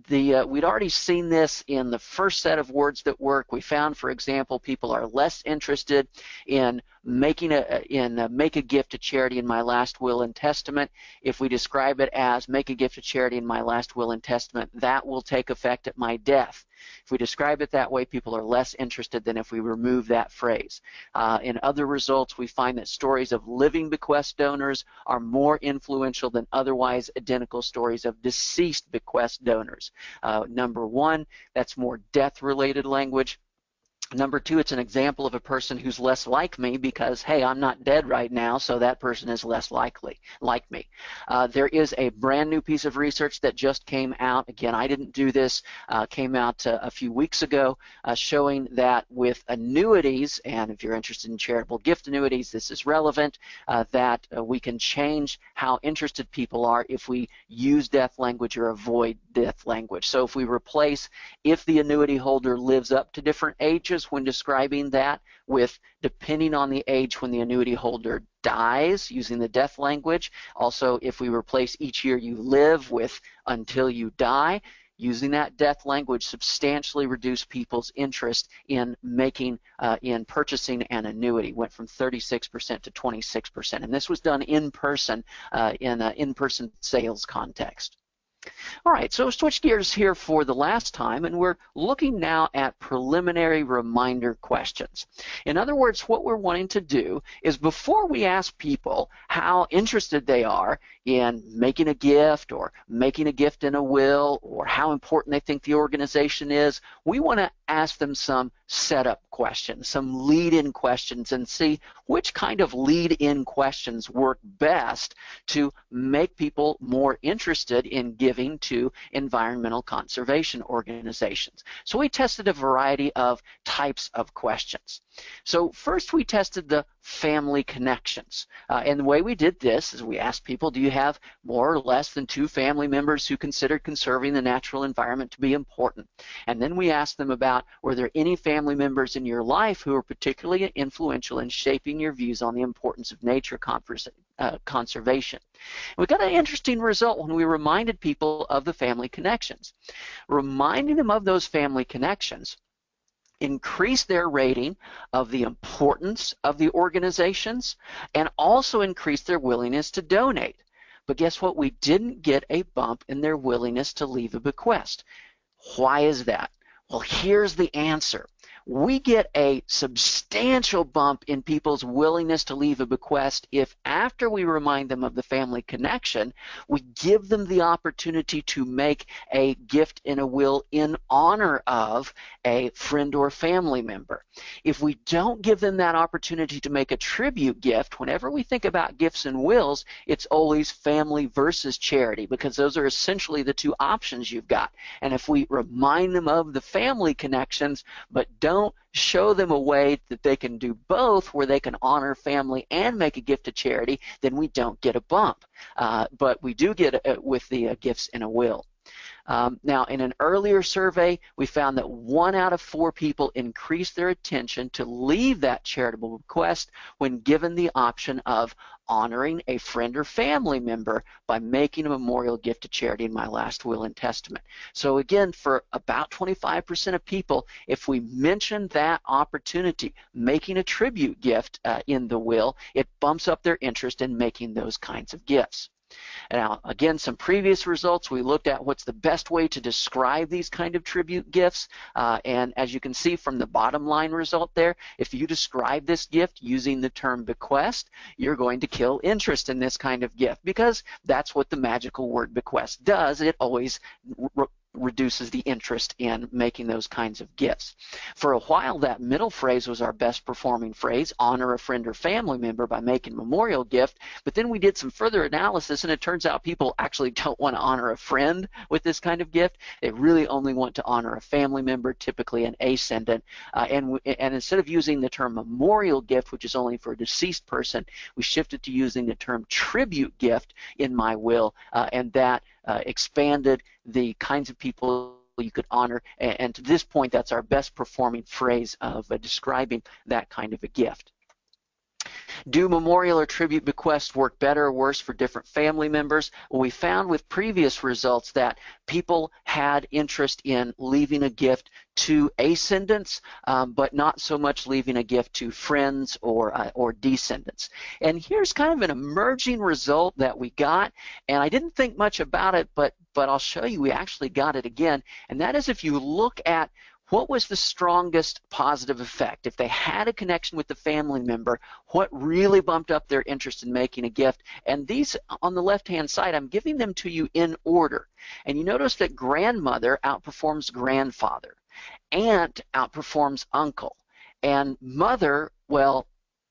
Speaker 2: We'd already seen this in the first set of words that work. We found, for example, people are less interested in make a gift to charity in my last will and testament. If we describe it as make a gift to charity in my last will and testament, that will take effect at my death. If we describe it that way, people are less interested than if we remove that phrase. In other results, we find that stories of living bequest donors are more influential than otherwise identical stories of deceased bequest donors. Number one, that's more death-related language. Number two, it's an example of a person who's less like me because, hey, I'm not dead right now, so that person is less likely like me. There is a brand new piece of research that just came out. Again, I didn't do this. Came out a few weeks ago, showing that with annuities, and if you're interested in charitable gift annuities, this is relevant, that we can change how interested people are if we use death language or avoid death language. So if we replace if the annuity holder lives up to different ages when describing that with depending on the age when the annuity holder dies, using the death language. Also, if we replace each year you live with until you die, using that death language substantially reduced people's interest in purchasing an annuity. Went from 36% to 26%, and this was done in person in an in-person sales context. All right, so switch gears here for the last time, and we're looking now at preliminary reminder questions. In other words, what we're wanting to do is before we ask people how interested they are in making a gift or making a gift in a will or how important they think the organization is, we want to ask them some setup questions, some lead-in questions, and see which kind of lead-in questions work best to make people more interested in giving to environmental conservation organizations. So we tested a variety of types of questions. So first we tested the family connections. And the way we did this is we asked people, do you have more or less than 2 family members who considered conserving the natural environment to be important? And then we asked them about, were there any family members in your life who were particularly influential in shaping your views on the importance of nature conservation? We got an interesting result when we reminded people of the family connections. Reminding them of those family connections increase their rating of the importance of the organizations and also increase their willingness to donate. But guess what? We didn't get a bump in their willingness to leave a bequest. Why is that? Well, here's the answer. We get a substantial bump in people's willingness to leave a bequest if after we remind them of the family connection, we give them the opportunity to make a gift in a will in honor of a friend or family member. If we don't give them that opportunity to make a tribute gift, whenever we think about gifts and wills, it's always family versus charity because those are essentially the 2 options you've got. And if we remind them of the family connections but don't show them a way that they can do both where they can honor family and make a gift to charity, then we don't get a bump. But we do get with the gifts in a will. Now, in an earlier survey, we found that 1 out of 4 people increased their attention to leave that charitable bequest when given the option of honoring a friend or family member by making a memorial gift to charity in my last will and testament. So again, for about 25% of people, if we mention that opportunity, making a tribute gift in the will, it bumps up their interest in making those kinds of gifts. Now, again, some previous results, we looked at what's the best way to describe these kind of tribute gifts. And as you can see from the bottom line result there, if you describe this gift using the term bequest, you're going to kill interest in this kind of gift because that's what the magical word bequest does. It always reduces the interest in making those kinds of gifts. For a while, that middle phrase was our best performing phrase, honor a friend or family member by making a memorial gift, but then we did some further analysis and it turns out people actually don't want to honor a friend with this kind of gift. They really only want to honor a family member, typically an ascendant, and instead of using the term memorial gift, which is only for a deceased person, we shifted to using the term tribute gift in my will, and that expanded the kinds of people you could honor. And to this point, that's our best performing phrase of describing that kind of a gift. Do memorial or tribute bequests work better or worse for different family members? Well, we found with previous results that people had interest in leaving a gift to ascendants, but not so much leaving a gift to friends or descendants. And here's kind of an emerging result that we got, and I didn't think much about it, but I'll show you we actually got it again, and that is if you look at what was the strongest positive effect? If they had a connection with the family member, what really bumped up their interest in making a gift? And these on the left-hand side, I'm giving them to you in order. And you notice that grandmother outperforms grandfather, aunt outperforms uncle, and mother, well,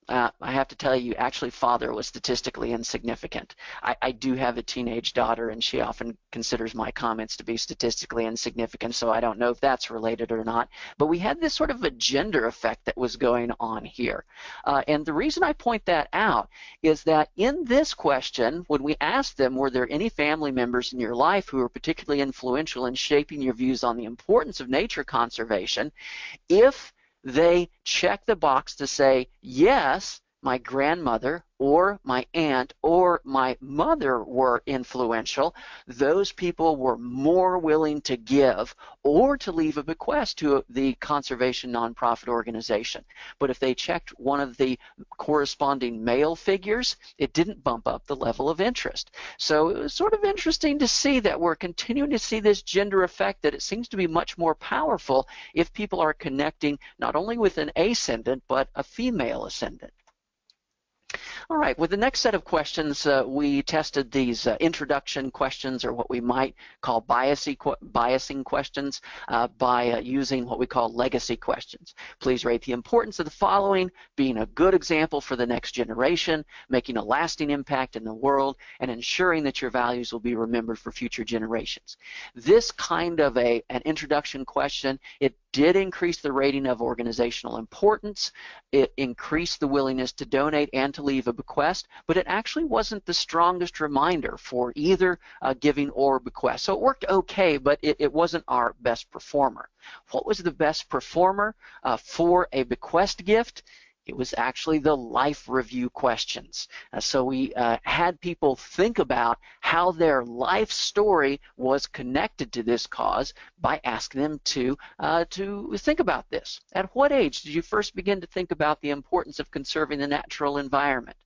Speaker 2: I have to tell you, actually, father was statistically insignificant. I do have a teenage daughter, and she often considers my comments to be statistically insignificant, so I don't know if that's related or not. But we had this sort of a gender effect that was going on here. And the reason I point that out is that in this question, when we asked them, were there any family members in your life who were particularly influential in shaping your views on the importance of nature conservation, if they check the box to say, yes, my grandmother or my aunt or my mother were influential, those people were more willing to give or to leave a bequest to the conservation nonprofit organization. But if they checked one of the corresponding male figures, it didn't bump up the level of interest. So it was sort of interesting to see that we're continuing to see this gender effect, that it seems to be much more powerful if people are connecting not only with an ascendant but a female ascendant. All right, with the next set of questions, we tested these introduction questions, or what we might call biasing questions, by using what we call legacy questions. Please rate the importance of the following: being a good example for the next generation, making a lasting impact in the world, and ensuring that your values will be remembered for future generations. This kind of an introduction question, it did increase the rating of organizational importance. It increased the willingness to donate and to leave a bequest, but it actually wasn't the strongest reminder for either giving or bequest. So it worked okay, but it wasn't our best performer. What was the best performer for a bequest gift? It was actually the life review questions. So we had people think about how their life story was connected to this cause by asking them to think about this. At what age did you first begin to think about the importance of conserving the natural environment?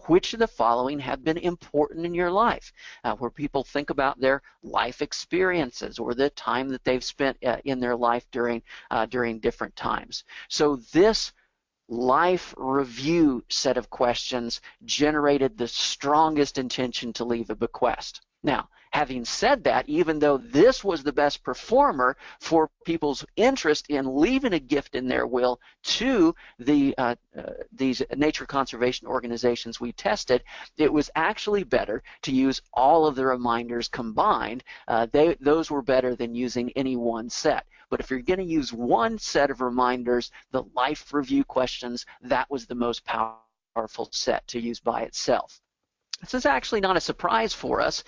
Speaker 2: Which of the following have been important in your life? Where people think about their life experiences or the time that they've spent in their life during different times. So this life review set of questions generated the strongest intention to leave a bequest. Now, having said that, even though this was the best performer for people's interest in leaving a gift in their will to these nature conservation organizations we tested, it was actually better to use all of the reminders combined. Those were better than using any one set. But if you're going to use one set of reminders, the life review questions, that was the most powerful set to use by itself. This is actually not a surprise for us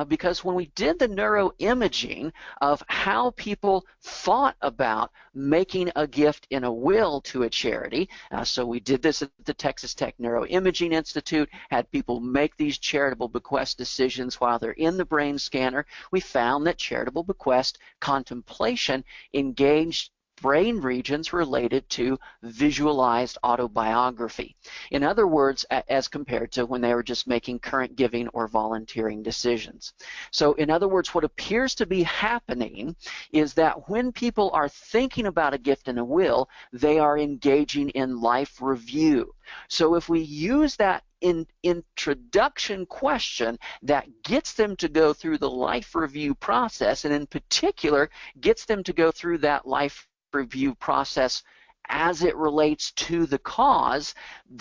Speaker 2: because when we did the neuroimaging of how people thought about making a gift in a will to a charity, so we did this at the Texas Tech Neuroimaging Institute, had people make these charitable bequest decisions while they're in the brain scanner. We found that charitable bequest contemplation engaged brain regions related to visualized autobiography. In other words, as compared to when they were just making current giving or volunteering decisions. So in other words, what appears to be happening is that when people are thinking about a gift in a will, they are engaging in life review. So if we use that introduction question that gets them to go through the life review process, and in particular gets them to go through that life review process as it relates to the cause,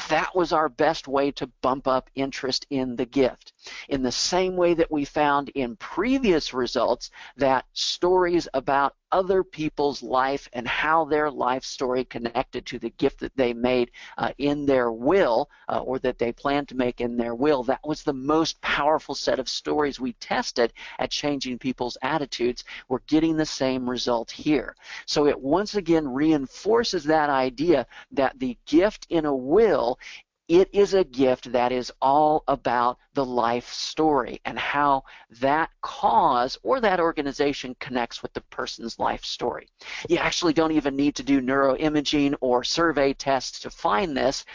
Speaker 2: that was our best way to bump up interest in the gift. In the same way that we found in previous results that stories about other people's life and how their life story connected to the gift that they made in their will, or that they planned to make in their will. That was the most powerful set of stories we tested at changing people's attitudes. We're getting the same result here. So it once again reinforces that idea that the gift in a will, it is a gift that is all about the life story and how that cause or that organization connects with the person's life story. You actually don't even need to do neuroimaging or survey tests to find this.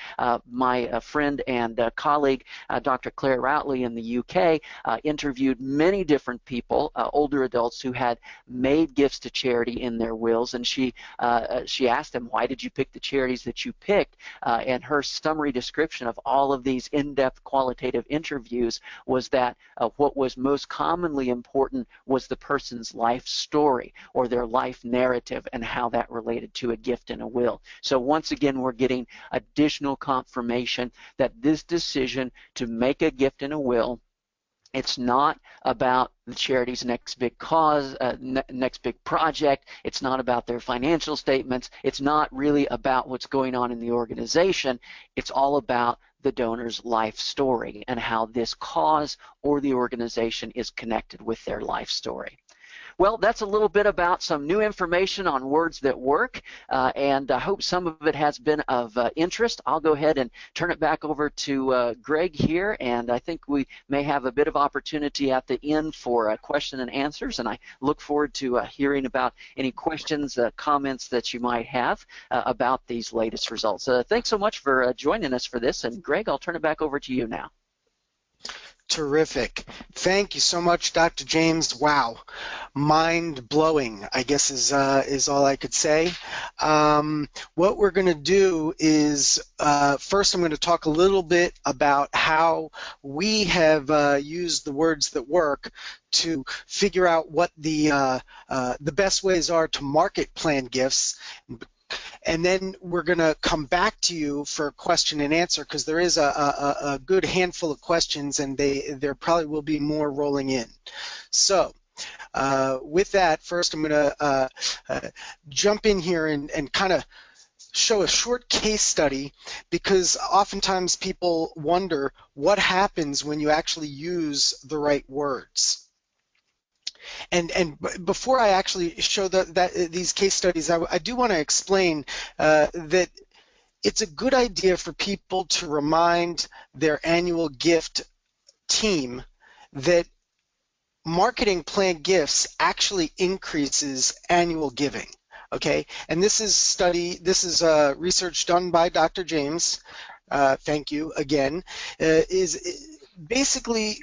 Speaker 2: My friend and colleague, Dr. Claire Routley in the UK, interviewed many different people, older adults who had made gifts to charity in their wills, and she asked them, why did you pick the charities that you picked? And her summary description of all of these in-depth qualitative interviews was that what was most commonly important was the person's life story or their life narrative and how that related to a gift in a will. So once again, we're getting additional confirmation that this decision to make a gift in a will, it's not about the charity's next big cause, next big project. It's not about their financial statements. It's not really about what's going on in the organization. It's all about the donor's life story and how this cause or the organization is connected with their life story. Well, that's a little bit about some new information on words that work, and I hope some of it has been of interest. I'll go ahead and turn it back over to Greg here, and I think we may have a bit of opportunity at the end for question and answers, and I look forward to hearing about any questions, comments that you might have about these latest results. Thanks so much for joining us for this, and Greg, I'll turn it back over to you now.
Speaker 1: Terrific. Thank you so much, Dr. James. Wow. Mind-blowing, I guess is all I could say. What we're going to do is first I'm going to talk a little bit about how we have used the words that work to figure out what the best ways are to market planned gifts. And then we're going to come back to you for a question and answer, because there is a good handful of questions, and there probably will be more rolling in. So with that, first I'm going to jump in here and kind of show a short case study, because oftentimes people wonder what happens when you actually use the right words. And before I actually show these case studies, I do want to explain that it's a good idea for people to remind their annual gift team that marketing planned gifts actually increases annual giving. Okay, and this is research done by Dr. James. Thank you again. Is basically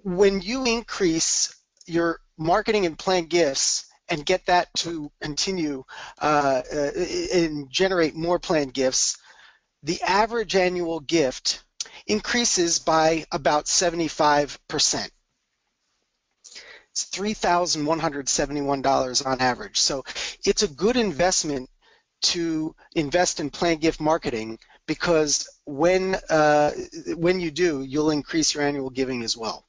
Speaker 1: when you increase your marketing and planned gifts and get that to continue and generate more planned gifts, the average annual gift increases by about 75%. It's $3,171 on average. So it's a good investment to invest in planned gift marketing, because when you do, you'll increase your annual giving as well.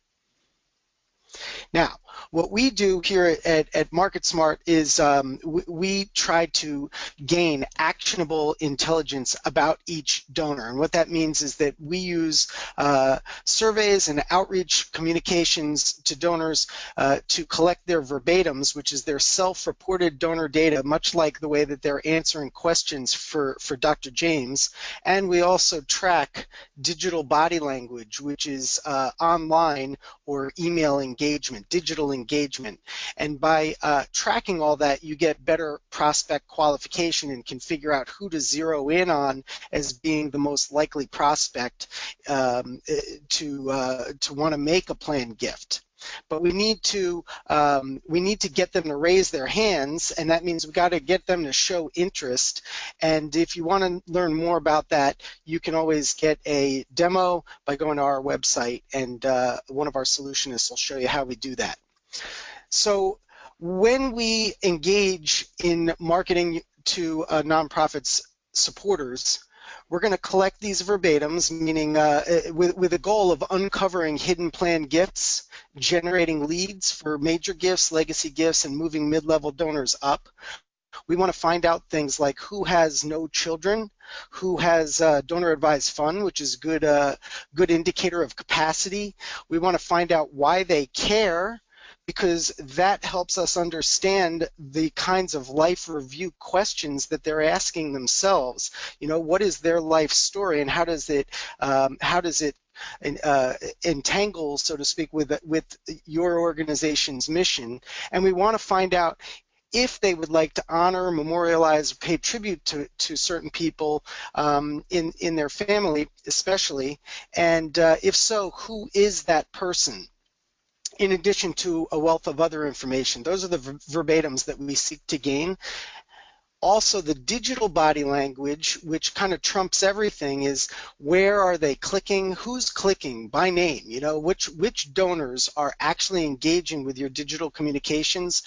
Speaker 1: Now, what we do here at MarketSmart is we try to gain actionable intelligence about each donor. And what that means is that we use surveys and outreach communications to donors to collect their verbatims, which is their self-reported donor data, much like the way that they're answering questions for Dr. James. And we also track digital body language, which is online or email engagement, digital engagement. And by tracking all that, you get better prospect qualification and can figure out who to zero in on as being the most likely prospect to want to make a planned gift. But we need to get them to raise their hands, and that means we've got to get them to show interest. And if you want to learn more about that, you can always get a demo by going to our website, and one of our solutionists will show you how we do that. So when we engage in marketing to nonprofits supporters, we're going to collect these verbatims, meaning with a goal of uncovering hidden plan gifts, generating leads for major gifts, legacy gifts, and moving mid-level donors up. We want to find out things like who has no children, who has donor advised fund, which is good indicator of capacity. We want to find out why they care, because that helps us understand the kinds of life review questions that they're asking themselves. You know, what is their life story, and how does it entangle, so to speak, with your organization's mission? And we want to find out if they would like to honor, memorialize, pay tribute to certain people in their family, especially, and if so, who is that person? In addition to a wealth of other information. Those are the verbatims that we seek to gain. Also, the digital body language, which kind of trumps everything, is where are they clicking? Who's clicking by name? You know, which donors are actually engaging with your digital communications?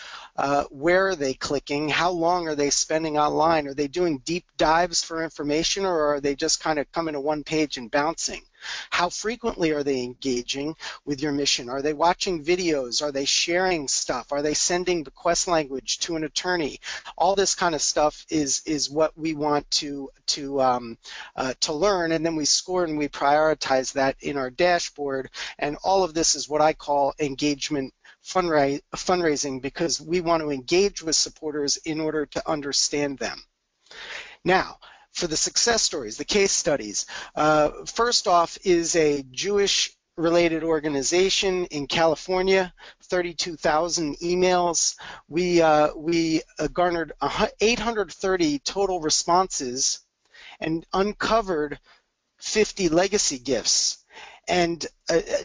Speaker 1: Where are they clicking? How long are they spending online? Are they doing deep dives for information, or are they just kind of coming to one page and bouncing? How frequently are they engaging with your mission? Are they watching videos? Are they sharing stuff? Are they sending bequest language to an attorney? All this kind of stuff is what we want to learn, and then we score and we prioritize that in our dashboard. And all of this is what I call engagement fundraising, because we want to engage with supporters in order to understand them. Now, for the success stories, the case studies, first off is a Jewish-related organization in California, 32,000 emails. We garnered 830 total responses and uncovered 50 legacy gifts. And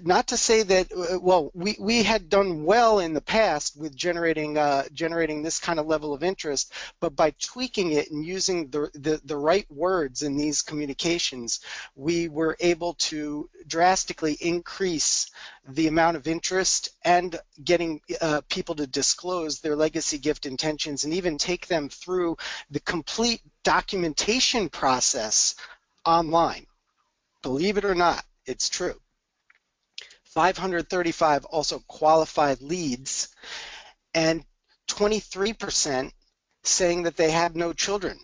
Speaker 1: not to say that, well, we had done well in the past with generating this kind of level of interest, but by tweaking it and using the right words in these communications, we were able to drastically increase the amount of interest and getting people to disclose their legacy gift intentions and even take them through the complete documentation process online. Believe it or not, it's true. 535 also qualified leads, and 23% saying that they have no children,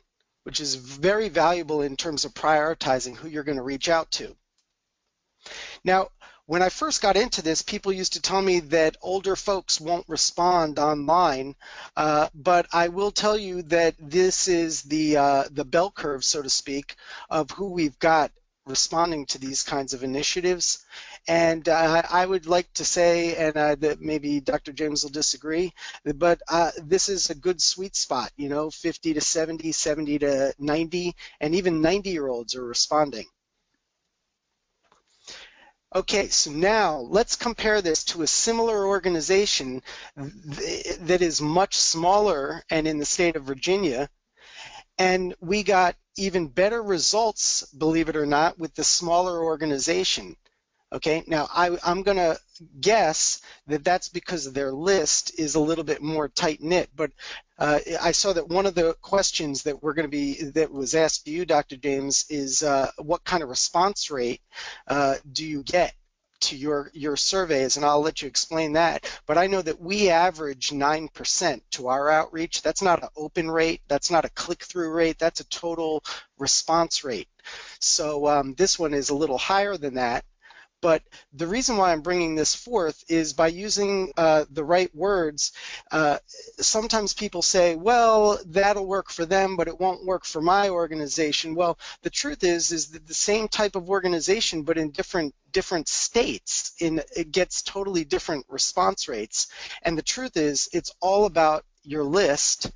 Speaker 1: which is very valuable in terms of prioritizing who you're going to reach out to. Now, when I first got into this, people used to tell me that older folks won't respond online, but I will tell you that this is the bell curve, so to speak, of who we've got responding to these kinds of initiatives. And I would like to say, and that maybe Dr. James will disagree, but this is a good sweet spot, you know, 50 to 70, 70 to 90, and even 90-year-olds are responding. Okay, so now let's compare this to a similar organization that is much smaller and in the state of Virginia, and we got even better results, believe it or not, with the smaller organization. Okay, now I'm going to guess that that's because their list is a little bit more tight-knit, but I saw that one of the questions that that was asked to you, Dr. James, is what kind of response rate do you get to your surveys, and I'll let you explain that. But I know that we average 9% to our outreach. That's not an open rate, that's not a click-through rate, that's a total response rate. So this one is a little higher than that. But the reason why I'm bringing this forth is by using the right words. Sometimes people say, well, that'll work for them, but it won't work for my organization. Well, the truth is that the same type of organization, but in different states, it gets totally different response rates. And the truth is, it's all about your list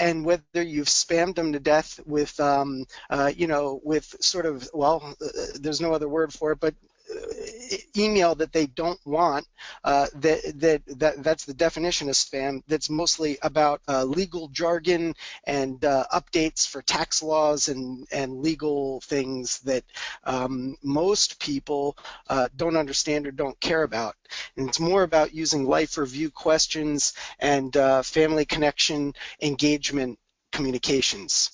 Speaker 1: and whether you've spammed them to death with, with sort of, well, there's no other word for it, but email that they don't want. That's the definition of spam. That's mostly about legal jargon and updates for tax laws and legal things that most people don't understand or don't care about. And it's more about using life review questions and family connection engagement communications.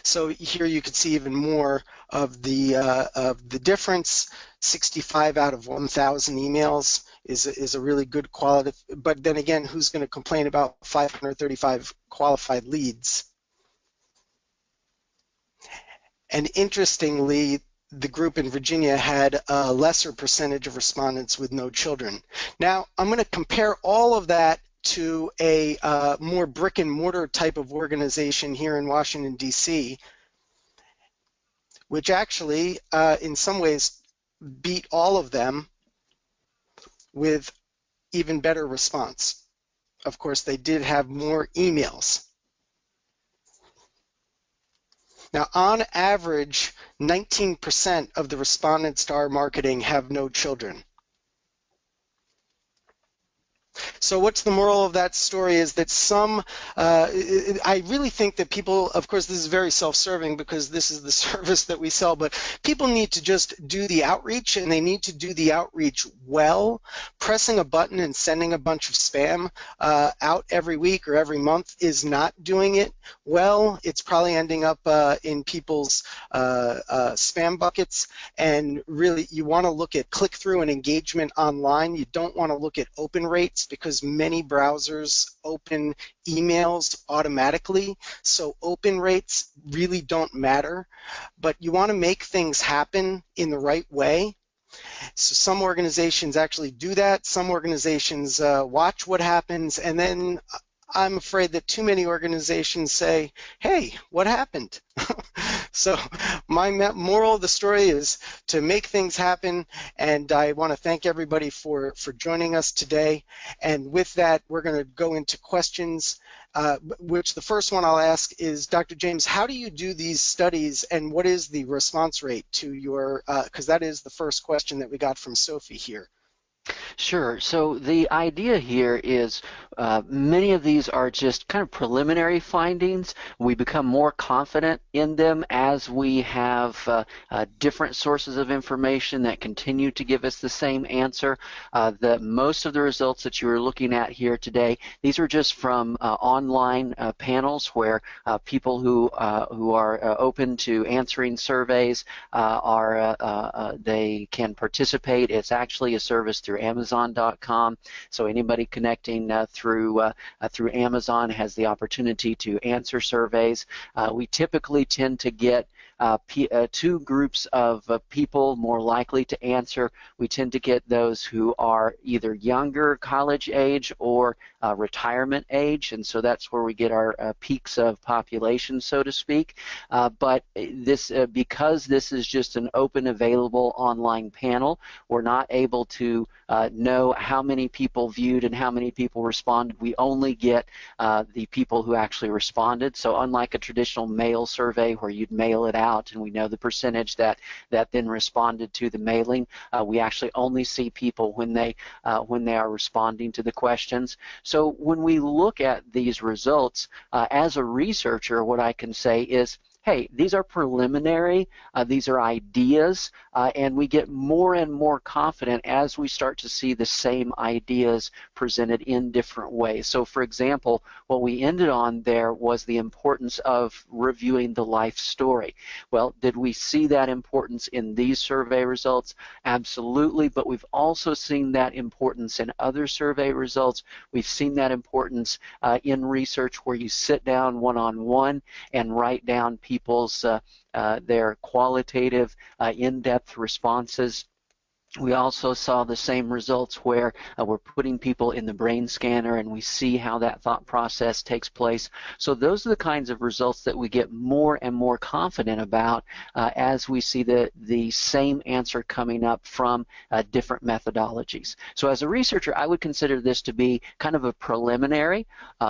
Speaker 1: So here you can see even more of the difference. 65 out of 1,000 emails is a really good quality. But then again, who's going to complain about 535 qualified leads? And interestingly, the group in Virginia had a lesser percentage of respondents with no children. Now, I'm going to compare all of that to a more brick and mortar type of organization here in Washington, D.C., which actually, in some ways, beat all of them with even better response. Of course, they did have more emails. Now, on average, 19% of the respondents to our marketing have no children. So what's the moral of that story is that I really think that people, of course, this is very self-serving because this is the service that we sell, but people need to just do the outreach, and they need to do the outreach well. Pressing a button and sending a bunch of spam out every week or every month is not doing it well. It's probably ending up in people's spam buckets, and really you want to look at click-through and engagement online. You don't want to look at open rates because many browsers open emails automatically, so open rates really don't matter, but you want to make things happen in the right way. So some organizations actually do that. Some organizations watch what happens, and then I'm afraid that too many organizations say, hey, what happened? So my moral of the story is to make things happen, and I want to thank everybody for joining us today. And with that, we're going to go into questions, which the first one I'll ask is, Dr. James, how do you do these studies, and what is the response rate to your, because that is the first question that we got from Sophie here.
Speaker 2: Sure. So the idea here is many of these are just kind of preliminary findings. We become more confident in them as we have different sources of information that continue to give us the same answer. Most of the results that you are looking at here today, these are just from online panels where people who are open to answering surveys they can participate. It's actually a service through Amazon.com, so anybody connecting through Amazon has the opportunity to answer surveys. We typically tend to get two groups of people more likely to answer. We tend to get those who are either younger, college age, or retirement age, and so that's where we get our peaks of population, so to speak. But because this is just an open, available online panel, we're not able to know how many people viewed and how many people responded. We only get the people who actually responded. So unlike a traditional mail survey where you'd mail it out and we know the percentage that then responded to the mailing, we actually only see people when they are responding to the questions. So when we look at these results, as a researcher, what I can say is, hey, these are preliminary, these are ideas, and we get more and more confident as we start to see the same ideas presented in different ways. So for example, what we ended on there was the importance of reviewing the life story. Well, did we see that importance in these survey results? Absolutely, but we've also seen that importance in other survey results. We've seen that importance in research where you sit down one-on-one and write down people's their qualitative, in-depth responses. We also saw the same results where we're putting people in the brain scanner and we see how that thought process takes place. So those are the kinds of results that we get more and more confident about as we see the same answer coming up from different methodologies. So as a researcher, I would consider this to be kind of a preliminary.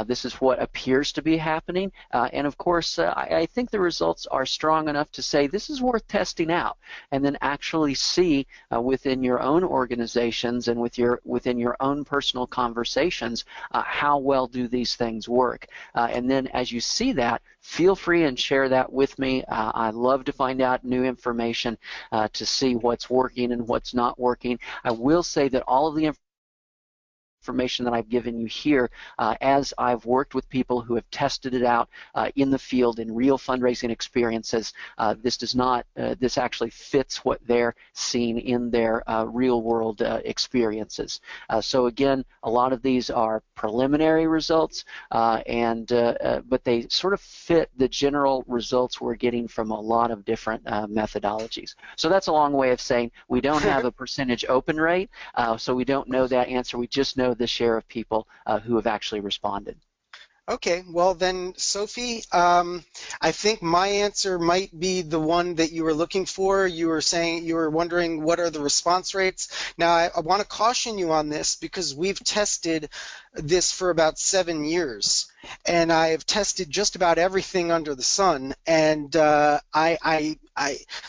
Speaker 2: This is what appears to be happening. And of course, I think the results are strong enough to say this is worth testing out and then actually see within your own organizations and within your own personal conversations, how well do these things work? And then as you see that, feel free and share that with me. I love to find out new information to see what's working and what's not working. I will say that all of the information information that I've given you here, as I've worked with people who have tested it out in the field in real fundraising experiences, this actually fits what they're seeing in their real world experiences. So again, a lot of these are preliminary results, but they sort of fit the general results we're getting from a lot of different methodologies. So that's a long way of saying we don't have a percentage open rate, so we don't know that answer. We just know the share of people who have actually responded.
Speaker 1: Okay, well then, Sophie, I think my answer might be the one that you were looking for. You were saying you were wondering what are the response rates. Now, I want to caution you on this because we've tested this for about 7 years, and I've tested just about everything under the sun. And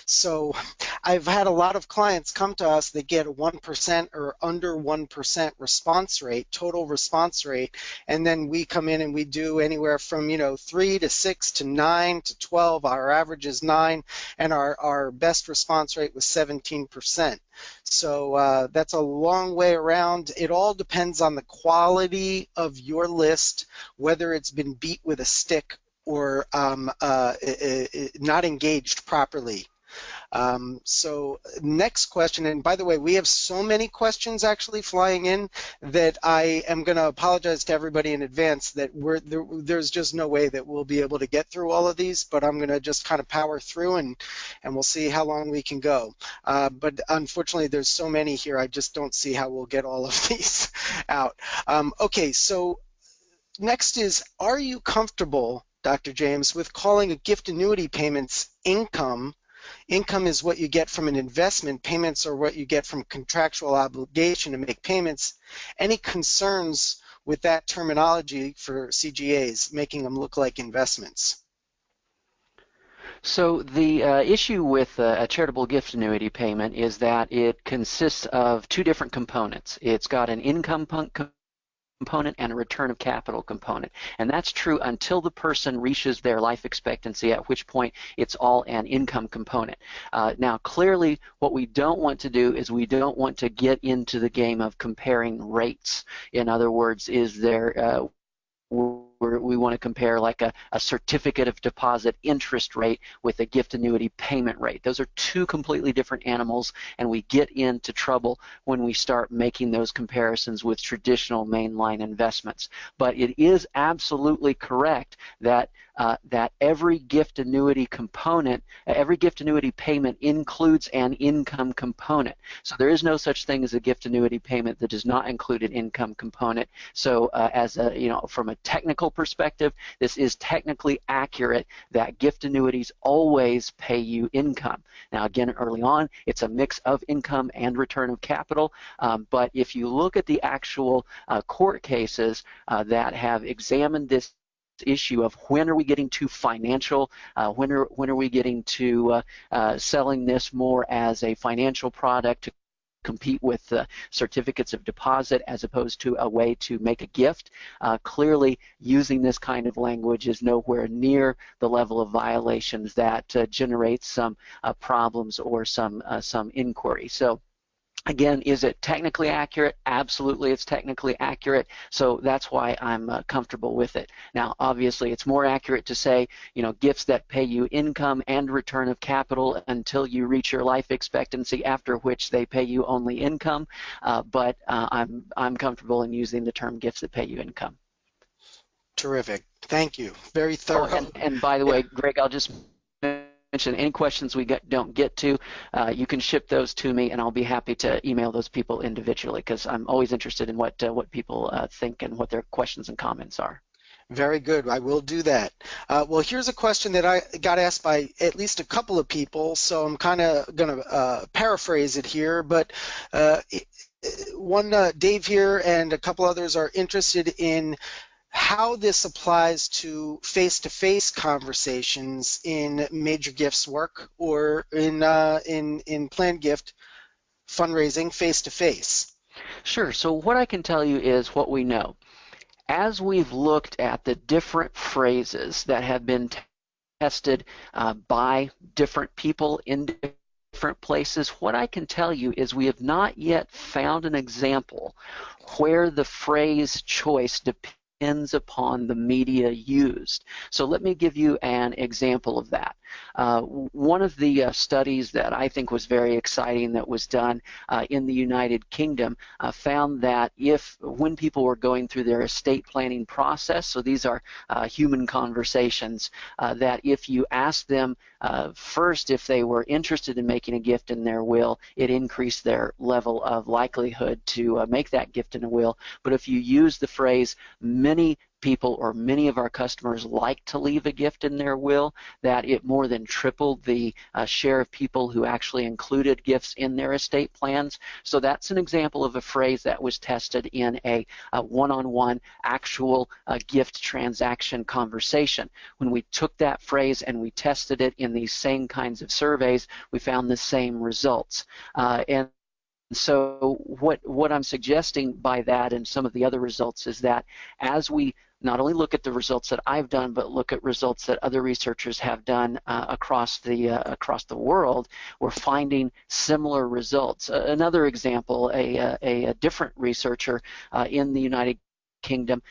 Speaker 1: so I've had a lot of clients come to us that get a 1% or under 1% response rate, total response rate, and then we come in and we do anywhere from 3 to 6 to 9 to 12. Our average is 9, and our best response rate was 17%. So that's a long way around. It all depends on the quality of your list, whether it's been beat with a stick or not engaged properly. So next question, and by the way, we have so many questions actually flying in that I am going to apologize to everybody in advance that there's just no way that we'll be able to get through all of these, but I'm going to just kind of power through and we'll see how long we can go. But unfortunately, there's so many here, I just don't see how we'll get all of these out. Okay, so next is, are you comfortable, Dr. James, with calling a gift annuity payments income? Income is what you get from an investment. Payments are what you get from contractual obligation to make payments. Any concerns with that terminology for CGAs, making them look like investments?
Speaker 2: So the issue with a charitable gift annuity payment is that it consists of two different components. It's got an income component and a return of capital component. And that's true until the person reaches their life expectancy, at which point it's all an income component. Now, clearly, what we don't want to do is we don't want to get into the game of comparing rates. In other words, is there we want to compare like a certificate of deposit interest rate with a gift annuity payment rate. Those are two completely different animals, and we get into trouble when we start making those comparisons with traditional mainline investments. But it is absolutely correct that that every gift annuity component, every gift annuity payment includes an income component. So there is no such thing as a gift annuity payment that does not include an income component. So from a technical perspective, this is technically accurate that gift annuities always pay you income. Now again, early on, it's a mix of income and return of capital, but if you look at the actual court cases that have examined this issue of when are we getting to financial, when are we getting to selling this more as a financial product to compete with certificates of deposit as opposed to a way to make a gift. Clearly, using this kind of language is nowhere near the level of violations that generates some problems or some inquiry. So again, is it technically accurate? Absolutely, it's technically accurate. So that's why I'm comfortable with it. Now, obviously, it's more accurate to say, gifts that pay you income and return of capital until you reach your life expectancy, after which they pay you only income. But I'm comfortable in using the term gifts that pay you income.
Speaker 1: Terrific. Thank you. Very thorough.
Speaker 2: Oh, and by the way, Greg, I'll just mention any questions we don't get to, you can ship those to me, and I'll be happy to email those people individually because I'm always interested in what people think and what their questions and comments are.
Speaker 1: Very good. I will do that. Well, here's a question that I got asked by at least a couple of people, so I'm kind of going to paraphrase it here. But Dave here and a couple others are interested in how this applies to face-to-face conversations in major gifts work or in planned gift fundraising face-to-face.
Speaker 2: Sure. So what I can tell you is what we know. As we've looked at the different phrases that have been tested by different people in different different places. What I can tell you is we have not yet found an example where the phrase choice depends upon the media used. So let me give you an example of that. One of the studies that I think was very exciting that was done in the United Kingdom found that when people were going through their estate planning process, so these are human conversations, that if you asked them first if they were interested in making a gift in their will, it increased their level of likelihood to make that gift in a will. But if you use the phrase many people or many of our customers like to leave a gift in their will, that it more than tripled the share of people who actually included gifts in their estate plans. So that's an example of a phrase that was tested in a one-on-one actual gift transaction conversation. When we took that phrase and we tested it in these same kinds of surveys, we found the same results. And so what I'm suggesting by that and some of the other results is that as we not only look at the results that I've done, but look at results that other researchers have done across the world, we're finding similar results. Another example, a different researcher in the United Kingdom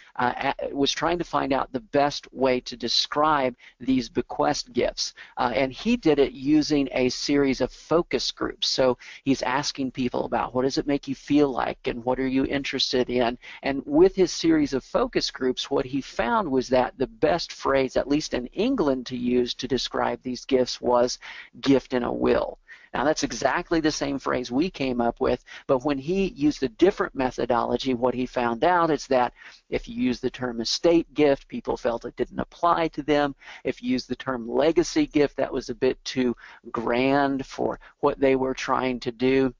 Speaker 2: was trying to find out the best way to describe these bequest gifts. And he did it using a series of focus groups. So he's asking people about what does it make you feel like and what are you interested in. And with his series of focus groups, what he found was that the best phrase, at least in England, to use to describe these gifts was gift in a will. Now that's exactly the same phrase we came up with, but when he used a different methodology, what he found out is that if you use the term estate gift, people felt it didn't apply to them. If you use the term legacy gift, that was a bit too grand for what they were trying to do.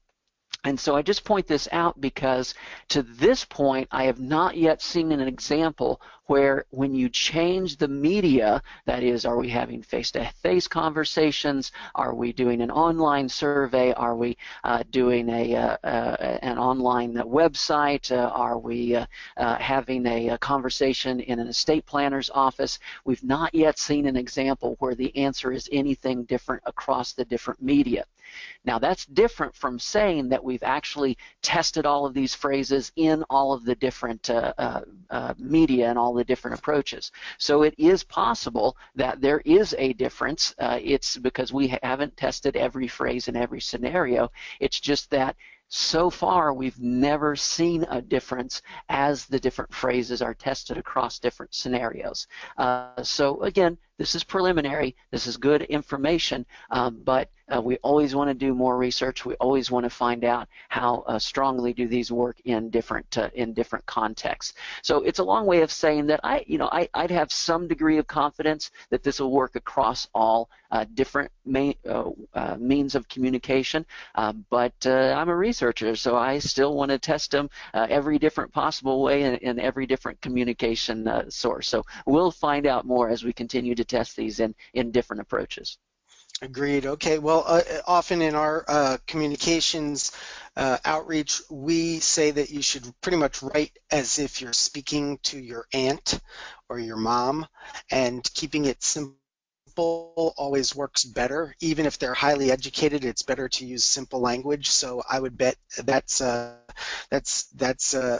Speaker 2: And so I just point this out because to this point, I have not yet seen an example where when you change the media, that is, are we having face-to-face conversations? Are we doing an online survey? Are we doing an online website? Are we having a conversation in an estate planner's office? We've not yet seen an example where the answer is anything different across the different media. Now that's different from saying that we've actually tested all of these phrases in all of the different media and all the different approaches. So it is possible that there is a difference. It's because we haven't tested every phrase in every scenario. It's just that so far we've never seen a difference as the different phrases are tested across different scenarios. So again, this is preliminary. This is good information, but we always want to do more research. We always want to find out how strongly do these work in different contexts. So it's a long way of saying that I'd have some degree of confidence that this will work across all different means of communication. But I'm a researcher, so I still want to test them every different possible way in every different communication source. So we'll find out more as we continue to test these in different approaches.
Speaker 1: Agreed. Okay. Well, often in our communications outreach, we say that you should pretty much write as if you're speaking to your aunt or your mom, and keeping it simple always works better. Even if they're highly educated, it's better to use simple language. So I would bet that's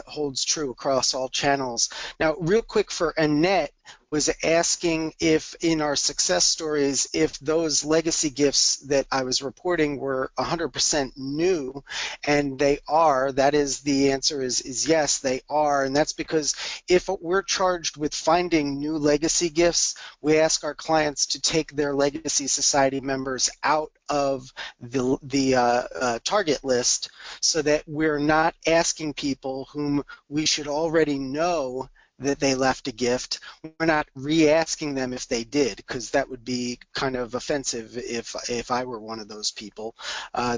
Speaker 1: holds true across all channels. Now, real quick for Annette, was asking if in our success stories, if those legacy gifts that I was reporting were 100% new, and they are. That is, the answer is yes, they are. And that's because if we're charged with finding new legacy gifts, we ask our clients to take their Legacy Society members out of the target list, so that we're not asking people whom we should already know that they left a gift. We're not re-asking them if they did, because that would be kind of offensive if I were one of those people.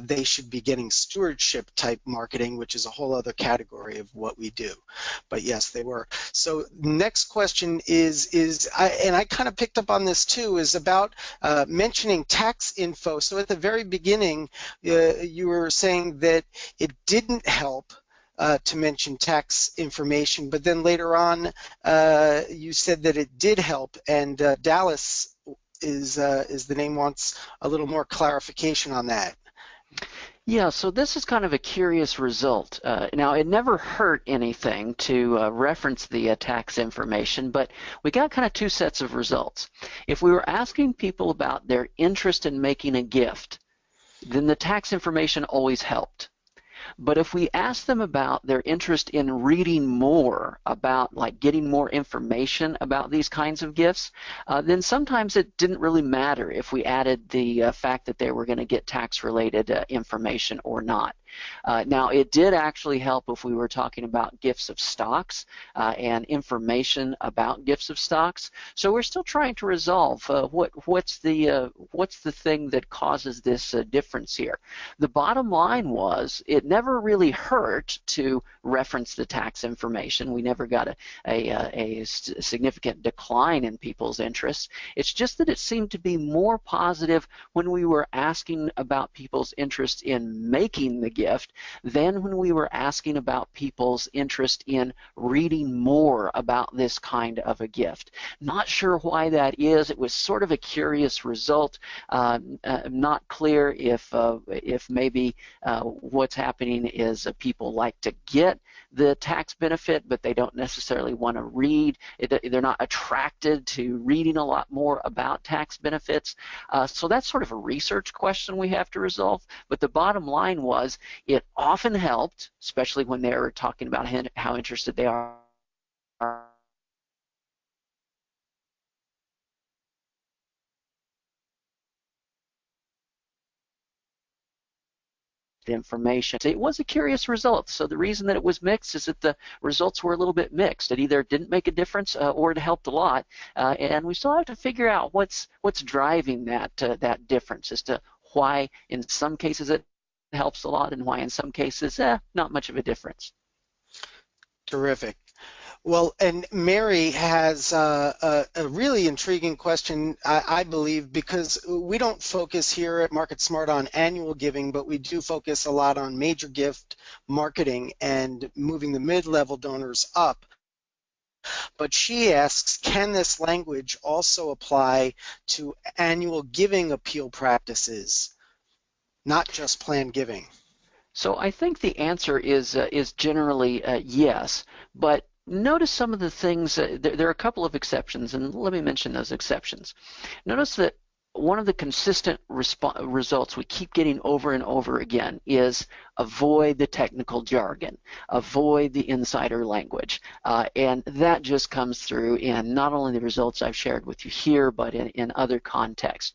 Speaker 1: They should be getting stewardship type marketing, which is a whole other category of what we do. But yes, they were. So next question is I kind of picked up on this too, is about mentioning tax info. So at the very beginning, you were saying that it didn't help to mention tax information, but then later on you said that it did help, and Dallas is the name, wants a little more clarification on that.
Speaker 2: Yeah, so this is kind of a curious result. Now, it never hurt anything to reference the tax information, but we got kind of two sets of results. If we were asking people about their interest in making a gift, then the tax information always helped. But if we ask them about their interest in reading more about, like getting more information about these kinds of gifts, then sometimes it didn't really matter if we added the fact that they were going to get tax-related information or not. Now, it did actually help if we were talking about gifts of stocks and information about gifts of stocks. So we're still trying to resolve what's the thing that causes this difference here. The bottom line was it never really hurt to reference the tax information. We never got a significant decline in people's interests. It's just that it seemed to be more positive when we were asking about people's interest in making the gift than when we were asking about people's interest in reading more about this kind of a gift. Not sure why that is. It was sort of a curious result. Not clear if maybe what's happening is people like to get the tax benefit, but they don't necessarily want to read. They're not attracted to reading a lot more about tax benefits. So that's sort of a research question we have to resolve. But the bottom line was it often helped, especially when they were talking about how interested they are information. It was a curious result. So the reason that it was mixed is that the results were a little bit mixed. It either didn't make a difference or it helped a lot. And we still have to figure out what's driving that difference as to why in some cases it helps a lot and why in some cases not much of a difference.
Speaker 1: Terrific. Well, and Mary has a really intriguing question, I believe, because we don't focus here at MarketSmart on annual giving, but we do focus a lot on major gift marketing and moving the mid-level donors up. But she asks, can this language also apply to annual giving appeal practices, not just planned giving?
Speaker 2: So I think the answer is generally yes, but notice some of the things. There are a couple of exceptions, and let me mention those exceptions. Notice that one of the consistent results we keep getting over and over again is avoid the technical jargon, avoid the insider language, and that just comes through in not only the results I've shared with you here, but in other contexts.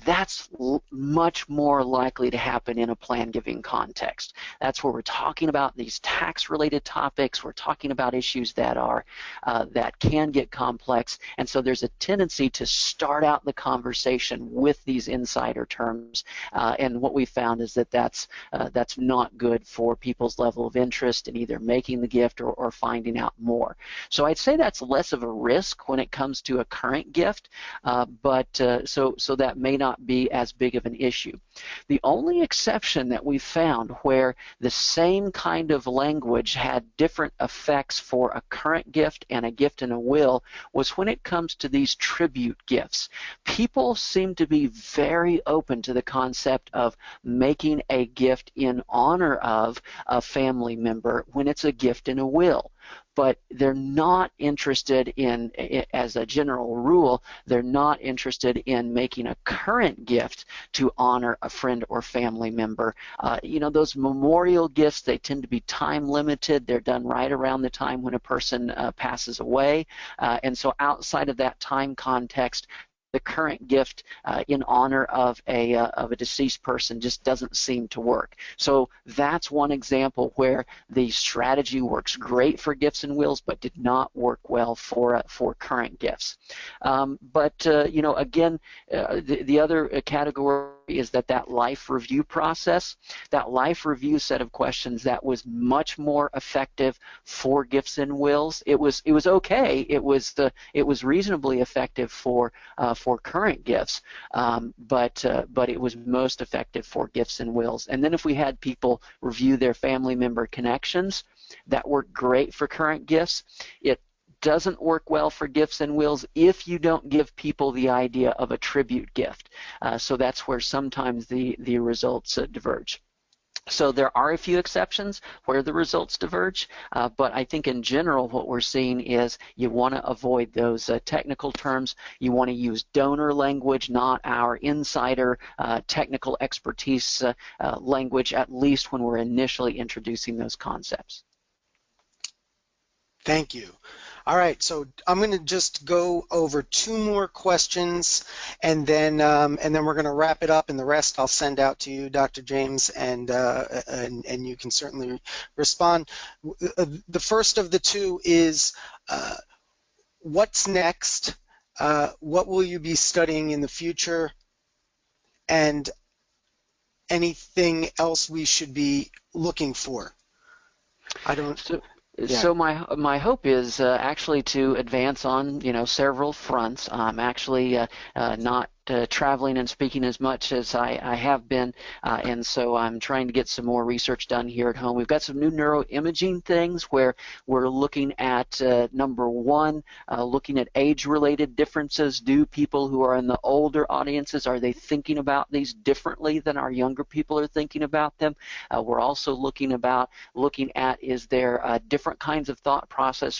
Speaker 2: That's much more likely to happen in a plan giving context. That's where we're talking about these tax-related topics. We're talking about issues that are that can get complex, and so there's a tendency to start out the conversation with these insider terms. And what we found is that that's not good for people's level of interest in either making the gift or finding out more. So I'd say that's less of a risk when it comes to a current gift, but so that may not be as big of an issue. The only exception that we found where the same kind of language had different effects for a current gift and a gift in a will was when it comes to these tribute gifts. People seem to be very open to the concept of making a gift in honor of a family member when it's a gift in a will. But they're not interested in, as a general rule, they're not interested in making a current gift to honor a friend or family member. You know, those memorial gifts, they tend to be time limited. They're done right around the time when a person passes away. And so outside of that time context, the current gift in honor of a deceased person just doesn't seem to work. So that's one example where the strategy works great for gifts and wills, but did not work well for current gifts. But you know, again, the other category is that life review process, that life review set of questions, that was much more effective for gifts and wills. It was okay. It was reasonably effective for current gifts, but it was most effective for gifts and wills. And then if we had people review their family member connections, that worked great for current gifts. It doesn't work well for gifts and wills if you don't give people the idea of a tribute gift. So that's where sometimes the results diverge. So there are a few exceptions where the results diverge, but I think in general what we're seeing is you want to avoid those technical terms. You want to use donor language, not our insider technical expertise language, at least when we're initially introducing those concepts.
Speaker 1: Thank you. All right, so I'm going to just go over two more questions, and then we're going to wrap it up, and the rest I'll send out to you, Dr. James, and you can certainly respond. The first of the two is what's next? What will you be studying in the future? And anything else we should be looking for? I don't.
Speaker 2: So my hope is actually to advance on several fronts. I'm actually not traveling and speaking as much as I have been, and so I'm trying to get some more research done here at home. We've got some new neuroimaging things where we're looking at number one, looking at age-related differences. Do people who are in the older audiences, are they thinking about these differently than our younger people are thinking about them? We're also looking at is there different kinds of thought process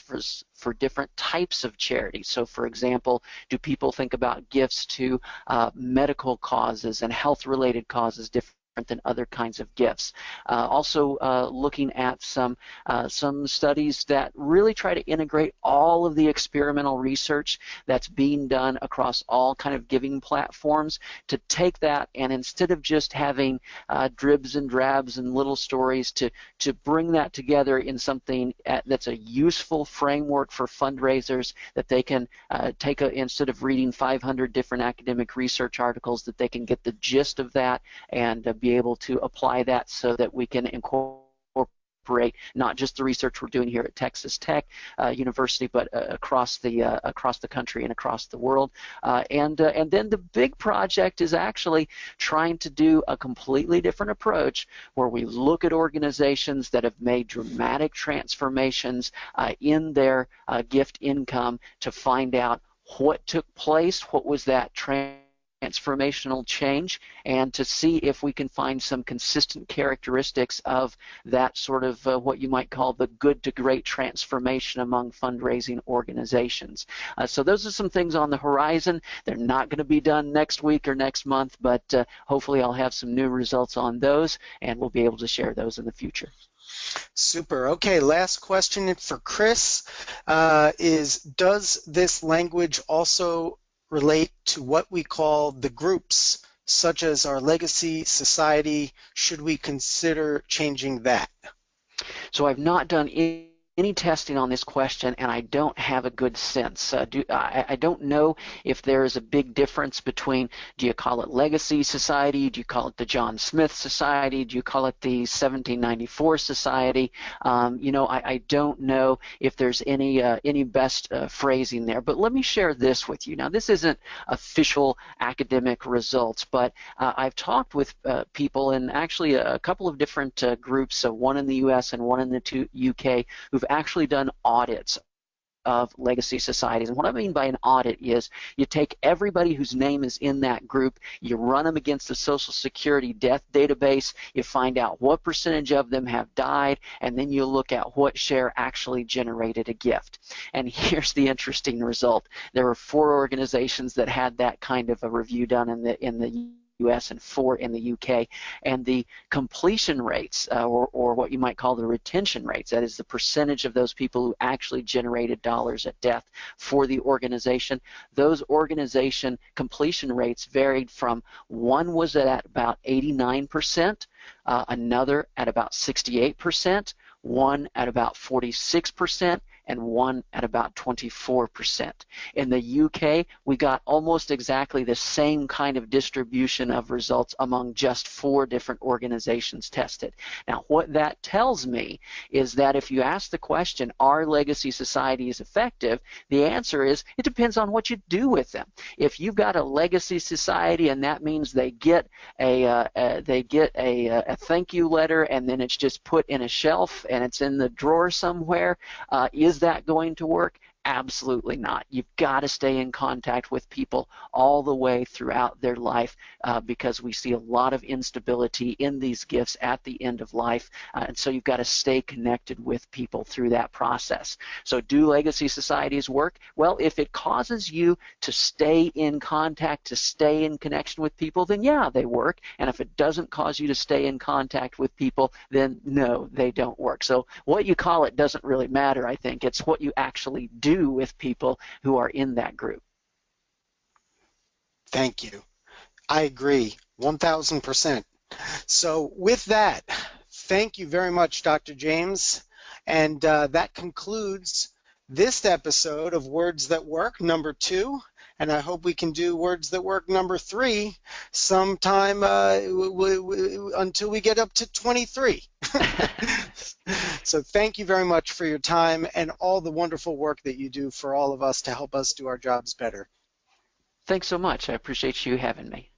Speaker 2: for different types of charities. So for example, do people think about gifts to medical causes and health-related causes different than other kinds of gifts? Also looking at some studies that really try to integrate all of the experimental research that's being done across all kind of giving platforms, to take that and instead of just having dribs and drabs and little stories, to bring that together in something that's a useful framework for fundraisers that they can take instead of reading 500 different academic research articles, that they can get the gist of that and be able to apply that so that we can incorporate not just the research we're doing here at Texas Tech University, but across the country and across the world. And then the big project is actually trying to do a completely different approach, where we look at organizations that have made dramatic transformations in their gift income, to find out what took place, what was that transformational change, and to see if we can find some consistent characteristics of that sort of what you might call the good to great transformation among fundraising organizations. So those are some things on the horizon. They're not going to be done next week or next month, but hopefully I'll have some new results on those, and we'll be able to share those in the future.
Speaker 1: Super. Okay, last question for Chris is, does this language also relate to what we call the groups, such as our legacy society? Should we consider changing that?
Speaker 2: So I've not done any testing on this question, and I don't have a good sense. I don't know if there is a big difference between, do you call it Legacy Society, do you call it the John Smith Society, do you call it the 1794 Society? I don't know if there's any best phrasing there, but let me share this with you. Now, this isn't official academic results, but I've talked with people in actually a couple of different groups, one in the US and one in the UK, who've actually done audits of legacy societies. And what I mean by an audit is you take everybody whose name is in that group, you run them against the Social Security death database, you find out what percentage of them have died, and then you look at what share actually generated a gift. And here's the interesting result. There were 4 organizations that had that kind of a review done in the US and 4 in the UK, and the completion rates, or what you might call the retention rates, that is the percentage of those people who actually generated dollars at death for the organization, those organization completion rates varied from, one was at about 89%, another at about 68%, one at about 46%, and one at about 24%. In the UK, we got almost exactly the same kind of distribution of results among just 4 different organizations tested. Now, what that tells me is that if you ask the question, are legacy societies effective, the answer is, it depends on what you do with them. If you've got a legacy society and that means they get a thank you letter and then it's just put in a shelf and it's in the drawer somewhere, is that going to work? Absolutely not. You've got to stay in contact with people all the way throughout their life because we see a lot of instability in these gifts at the end of life. And so you've got to stay connected with people through that process. So do legacy societies work? Well, if it causes you to stay in contact, to stay in connection with people, then yeah, they work. And if it doesn't cause you to stay in contact with people, then no, they don't work. So what you call it doesn't really matter, I think. It's what you actually do with people who are in that group.
Speaker 1: Thank you. I agree 1,000%. So with that, thank you very much, Dr. James. And that concludes this episode of Words That Work, number 2. And I hope we can do Words That Work number 3 sometime until we get up to 23. So thank you very much for your time and all the wonderful work that you do for all of us to help us do our jobs better.
Speaker 2: Thanks so much. I appreciate you having me.